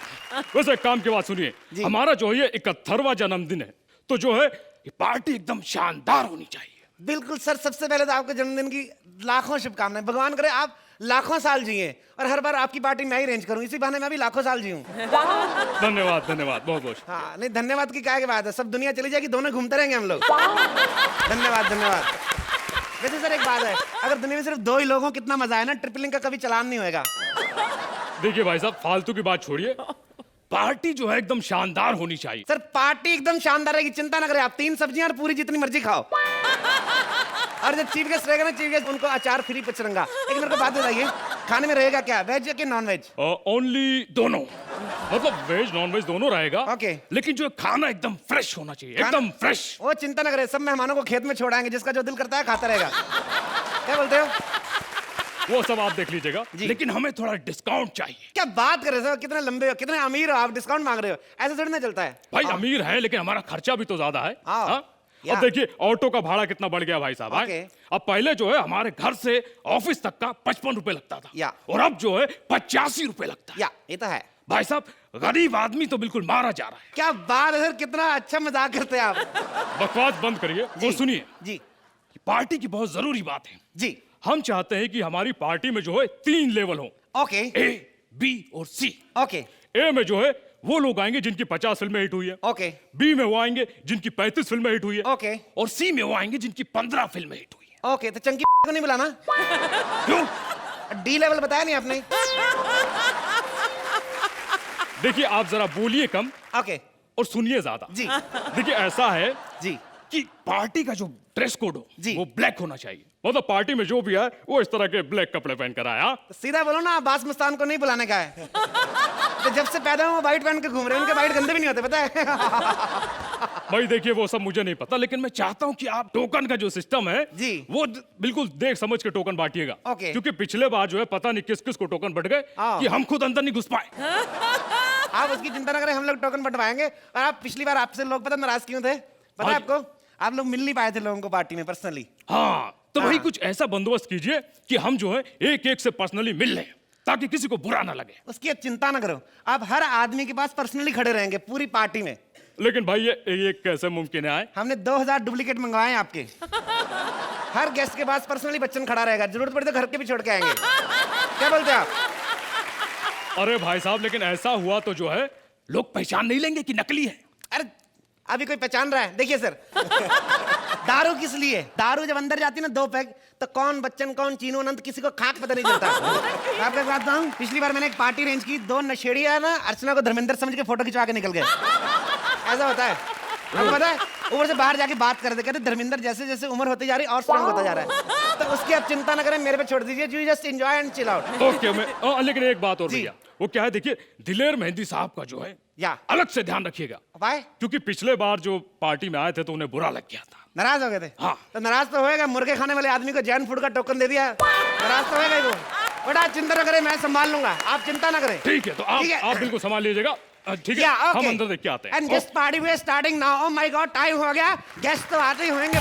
वैसे एक काम की बात सुनिए, हमारा जो है ये 71वां जन्मदिन है, तो जो है ये पार्टी एकदम शानदार होनी चाहिए। बिल्कुल सर, सबसे पहले तो आपके जन्मदिन की लाखों शुभकामनाएं। भगवान करे आप लाखों साल जिए, और हर बार आपकी पार्टी मैं ही अरेंज करूं, इसी बहाने मैं भी लाखों साल जीऊं। धन्यवाद धन्यवाद, बहुत बहुत। हाँ नहीं धन्यवाद की क्या बात है, सब दुनिया चली जाएगी, दोनों घूमते रहेंगे हम लोग। धन्यवाद धन्यवाद। वैसे सर एक बात है, अगर दुनिया में सिर्फ 2 ही लोग हों, कितना मजा है ना, ट्रिपलिंग का कभी चलान नहीं होएगा। देखिए भाई साहब, फालतू की बात छोड़िए, पार्टी जो है एकदम शानदार होनी चाहिए। सर पार्टी एकदम शानदार रहेगी, चिंता ना करें आप। 3 सब्जियां और पूरी जितनी मर्जी खाओ। और जब चीफ गेस्ट रहेगा ना, चीफ गेस्ट उनको अचार फ्री पचरंगा। एक मेरे को बात बताइए, खाने में रहेगा क्या, वेज या कि नॉन वेज? ओनली दोनों, मतलब वेज नॉन वेज दोनों रहेगा। ओके। लेकिन जो खाना एकदम फ्रेश होना चाहिए, एकदम फ्रेश। वो चिंता ना करें, सब मेहमानों को खेत में छोड़ाएंगे, जिसका जो दिल करता है खाता रहेगा। क्या बोलते हो? वो सब आप देख लीजिएगा, लेकिन हमें थोड़ा डिस्काउंट चाहिए। क्या बात कर रहे हो, कितने लंबे हो, कितने अमीर हो आप, डिस्काउंट मांग रहे हो? ऐसे थोड़ी ना चलता है भाई। अमीर है लेकिन हमारा खर्चा भी तो ज्यादा है। हाँ। अब देखिए ऑटो का भाड़ा कितना बढ़ गया भाई साहब। अब पहले जो है हमारे घर से ऑफिस तक का 55 रुपए लगता था, और अब जो है 85 रुपए लगता है। ये तो है भाई साहब, गरीब आदमी तो बिल्कुल मारा जा रहा है। क्या बात है सर, कितना अच्छा मजाक करते हैं आप। बकवास बंद करिए और सुनिए जी। पार्टी की बहुत जरूरी बात है जी। हम चाहते हैं कि हमारी पार्टी में जो है 3 लेवल हो। ओके। ए, बी और सी। ओके। ए में जो है वो लोग आएंगे जिनकी 50 फिल्में हिट हुई है। ओके। बी में वो आएंगे जिनकी 35 फिल्में हिट हुई है। ओके। और सी में वो आएंगे जिनकी 15 फिल्में हिट हुई है। ओके, तो चंकी को नहीं बुलाना? क्यों? डी लेवल बताया नहीं आपने। देखिए आप जरा बोलिए कम, ओके, और सुनिए ज्यादा। जी। देखिए ऐसा है जी कि पार्टी का जो ड्रेस कोड हो जी, वो ब्लैक होना चाहिए। मतलब पार्टी में जो भी है वो इस तरह के ब्लैक कपड़े पहन कर आया। तो सीधा बोलो ना, अब्बास मस्तान को नहीं बुलाने का है। तो जब से पैदा हुए वो वाइट पहन के घूम रहे हैं, उनके वाइट गंदे भी नहीं होते, पता है? भाई देखिए वो सब मुझे नहीं पता, लेकिन मैं चाहता हूँ कि आप टोकन का जो सिस्टम है जी, वो बिल्कुल देख समझ के टोकन बांटिएगा। ओके। क्योंकि पिछले बार जो है पता नहीं किस किस को टोकन बट गए कि हम खुद अंदर नहीं घुस पाए। आप उसकी चिंता ना करें, हम लोग टोकन बंटवाएंगे। और आप पिछली बार आपसे लोग पता नाराज क्यों थे, पता है आपको? आप लोग मिल नहीं पाए थे लोगों को पार्टी में पर्सनली। हाँ, तो भाई कुछ ऐसा बंदोबस्त कीजिए कि हम जो है एक एक से पर्सनली मिल लें, ताकि किसी को बुरा ना लगे। उसकी अब चिंता ना करो, आप हर आदमी के पास पर्सनली खड़े रहेंगे पूरी पार्टी में। लेकिन भाई ये कैसे मुमकिन है? हमने 2000 डुप्लीकेट मंगवाए हैं आपके। हर गेस्ट के पास पर्सनली बच्चन खड़ा रहेगा, जरूरत पड़े तो घर के भी छोड़ के आएंगे। क्या बोलते हैं आप? अरे भाई साहब, लेकिन ऐसा हुआ तो जो है लोग पहचान नहीं लेंगे कि नकली है। अरे अभी कोई पहचान रहा है? देखिए सर, दारू किस लिए, दारू जब अंदर जाती है ना 2 पैक, तो कौन बच्चन कौन चीनू अनंत किसी को खाक पता नहीं चलता। आपको एक बात बताऊं, पिछली बार मैंने एक पार्टी अरेंज की, 2 नशेड़िया ना अर्चना को धर्मेंद्र समझ के फोटो खिंचवा के निकल गए। ऐसा होता है, आपको पता है? ऊपर से बाहर जाके बात कर दे, कहते धर्मेंद्र जैसे जैसे उम्र होती जा रही और स्ट्रांग होता जा रहा है। तो उसकी आप चिंता ना करें, मेरे पे छोड़ दीजिए, you just enjoy and chill out. Okay, मैं लेकिन एक बात और भैया, वो क्या है देखिए, दिलेर मेहंदी साहब का जो है अलग से ध्यान रखिएगा। क्योंकि पिछले बार जो पार्टी में आए थे तो उन्हें बुरा लग गया था, नाराज हो गए थे। हाँ। तो नाराज तो होएगा, मुर्गे खाने वाले आदमी को जैन फूड का टोकन दे दिया, नाराज तो होएगा ही वो। बड़ा चिंता ना करें, मैं संभाल लूंगा, आप चिंता ना करें। ठीक है, तो आप बिल्कुल संभाल लीजिएगा। ठीक है, हम अंदर देख के आते हैं। And guest party we are starting now. Oh my god, time हो गया, गेस्ट तो आते ही होंगे।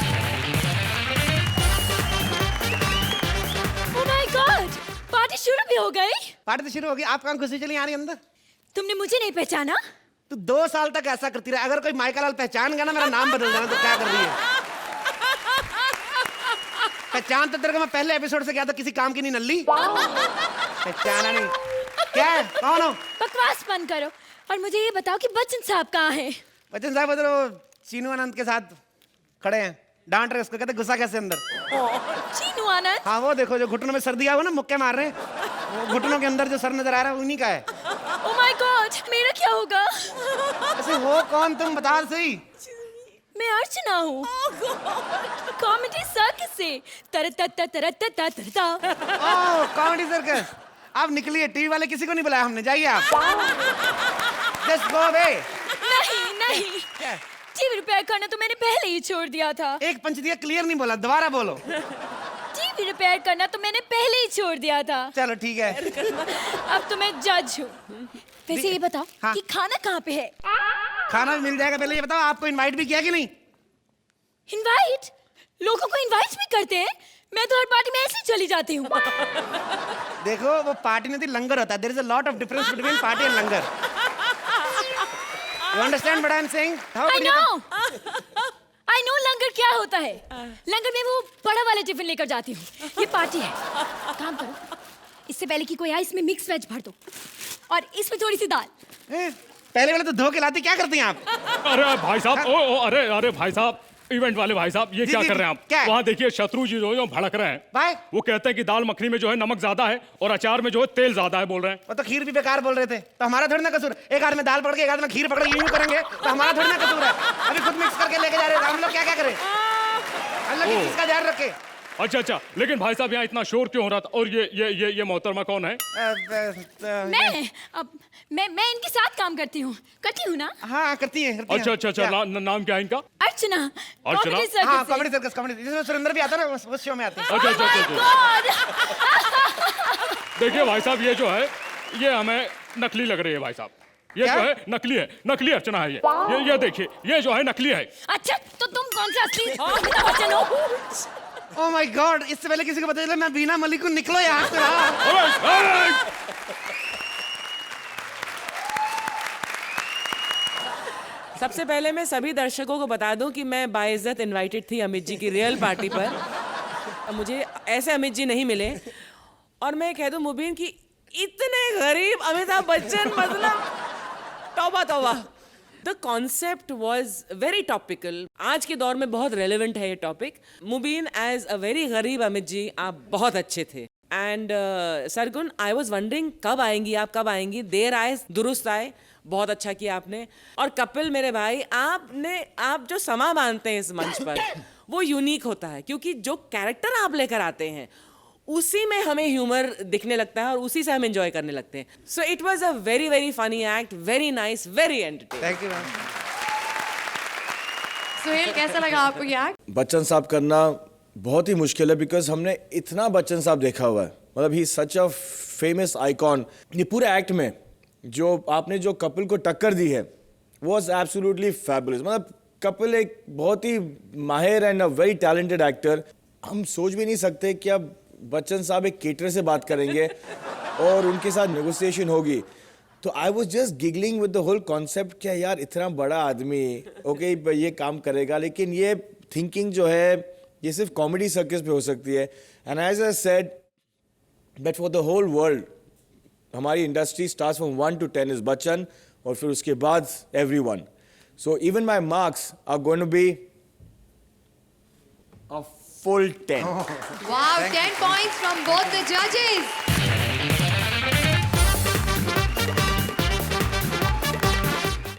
ओह माय गॉड, पार्टी शुरू भी हो गई? पार्टी तो शुरू हो गई, आप कहाँ घुसी चली आ रही अंदर? तुमने मुझे नहीं पहचाना? तू 2 साल तक ऐसा करती रही, अगर कोई माइकल लाल पहचान गया ना मेरा नाम बदल देना। तो क्या कर रही है? पहचान तो तेरे को मैं पहले एपिसोड से गया था, किसी काम की नहीं नल्ली। पहचाना नहीं, क्या है, कौन हो? बकवास बंद करो और मुझे ये बताओ कि बच्चन साहब कहाँ हैं? बच्चन साहब उधर चीनू आनंद के साथ खड़े हैं, डांट रहे उसको, कहते गुस्सा कैसे अंदर। चीनू आनंद? हाँ, वो देखो जो घुटनों में सर्दी आ, वो ना मुक्के मार रहे हैं, वो घुटनों के अंदर जो सर नजर आ रहा है उन्हीं का है। ओह माय गॉड, मेरा क्या होगा? ऐसे हो कौन तुम, बता सही। मैं अर्चना हूँ, कॉमेडी सर्कस से। तरता तरता तरता। ओह, कॉमेडी सर्कस। आप निकलिए, टीवी वाले किसी को नहीं बुलाया हमने, जाइए आप। Just go away. नहीं नहीं, टीवी रिपेयर करना तो मैंने पहले ही छोड़ दिया था। एक पंच दिया, क्लियर नहीं बोला, दोबारा बोलो। टीवी रिपेयर करना तो मैंने पहले ही छोड़ दिया था। चलो ठीक है। अब तो मैं जज हूँ। वैसे ये बताओ हाँ। कि खाना कहाँ पे है? खाना भी मिल जाएगा, पहले ये बताओ आपको इनवाइट भी किया कि नहीं? इनवाइट? लोगों को इनवाइट भी करते हैं? मैं तो हर पार्टी में ऐसे ही चली जाती हूँ। देखो वो पार्टी नहीं थी, लंगर होता है। There is a lot of difference between party and langar. You understand what I am saying? I know langar क्या होता है। लंगर में वो बड़ा वाला टिफिन लेकर जाती हूँ। ये पार्टी है। काम करो, इससे पहले कि कोई आए इसमें मिक्स वेज भर दो और इसमें थोड़ी सी दाल। पहले वाले तो धो के लाते, क्या करती हैं आप? अरे भाई साहब, अरे भाई साहब, इवेंट वाले भाई साहब, ये जी, क्या जी, कर रहे हैं क्या आप? है? वहाँ देखिए शत्रु जी जो भड़क रहे हैं। भाई वो कहते हैं कि दाल मखनी में जो है नमक ज्यादा है और अचार में जो है तेल ज्यादा है, बोल रहे हैं। वो तो खीर भी बेकार बोल रहे थे, तो हमारा थोड़ी ना कसूर। एक हाथ में दाल पकड़ के एक हाथ में खीर पकड़ के यूं करेंगे तो हमारा थोड़ी ना कसूर है। अभी खुद मिक्स करके लेके जा रहे हैं, हम लोग क्या क्या करें? हम लोग किसका ध्यान रखें? अच्छा अच्छा, लेकिन भाई साहब यहाँ इतना शोर क्यों हो रहा था? और ये मोहतरमा कौन है? मैं इनके साथ काम करती हूँ। करती हूँ ना? हाँ करती हैं। अच्छा, नाम क्या है इनका? अर्चना। अर्चना? कॉमेडी सर्कस हाँ से। कॉमेडी सर्कस, कॉमेडी जिसमें सुरेंद्र भी आता है ना, उस शो में आते हैं। अच्छा। God! देखिए भाई साहब, ये जो है ये हमें नकली लग रही है भाई साहब। ये क्या? जो है नकली अर्चना है ये देखिए, ये जो है नकली है। अच्छा तो तुम कौन सा असली अमिताभ बच्चन हो? ओह माय गॉड, इससे पहले किसी को पता चला मैं बीना मलिक को, निकलो यहाँ से। सबसे पहले मैं सभी दर्शकों को बता दूं कि मैं बाइज्जत इनवाइटेड थी अमित जी की रियल पार्टी पर। मुझे ऐसे अमित जी नहीं मिले। और मैं कह दूं मुबीन कि इतने गरीब अमिताभ बच्चन, मतलब तौबा तौबा। The concept was very topical. आज के दौर में बहुत रेलिवेंट है ये topic. Mubeen as a very गरीब अमित जी, आप बहुत अच्छे थे। And Sargun, I was wondering कब आएंगी आप, कब आएंगी? देर आए दुरुस्त आए, बहुत अच्छा किया आपने। और कपिल मेरे भाई, आप जो समा बांधते हैं इस मंच पर वो यूनिक होता है, क्योंकि जो कैरेक्टर आप लेकर आते हैं उसी में हमें ह्यूमर दिखने लगता है और उसी से हम एंजॉय करने लगते हैं। So it was a very very funny act, very nice, very entertaining. Thank you ma'am. Suhail, कैसा लगा आपको ये एक्ट? बच्चन साहब करना बहुत ही मुश्किल है, बिकॉज हमने इतना बच्चन साहब देखा हुआ है। मतलब ही सच अ फेमस आइकॉन। ये पूरे एक्ट में जो आपने जो कपिल को टक्कर दी है वॉज एब्सोल्युटली फैबुलस। मतलब कपिल एक बहुत ही माहिर and a very talented actor. हम सोच भी नहीं सकते कि अब बच्चन साहब एक केटर से बात करेंगे और उनके साथ नेगोशिएशन होगी। तो I was just giggling with the whole concept, क्या यार इतना बड़ा आदमी ओके ये काम करेगा, लेकिन ये थिंकिंग जो है ये सिर्फ कॉमेडी सर्कस पे हो सकती है। And as I said that for the whole world हमारी industry starts from 1 to 10 is Bachchan, और फिर उसके बाद everyone. So even my marks are going to be a full 10. Wow, 10 points from both the judges.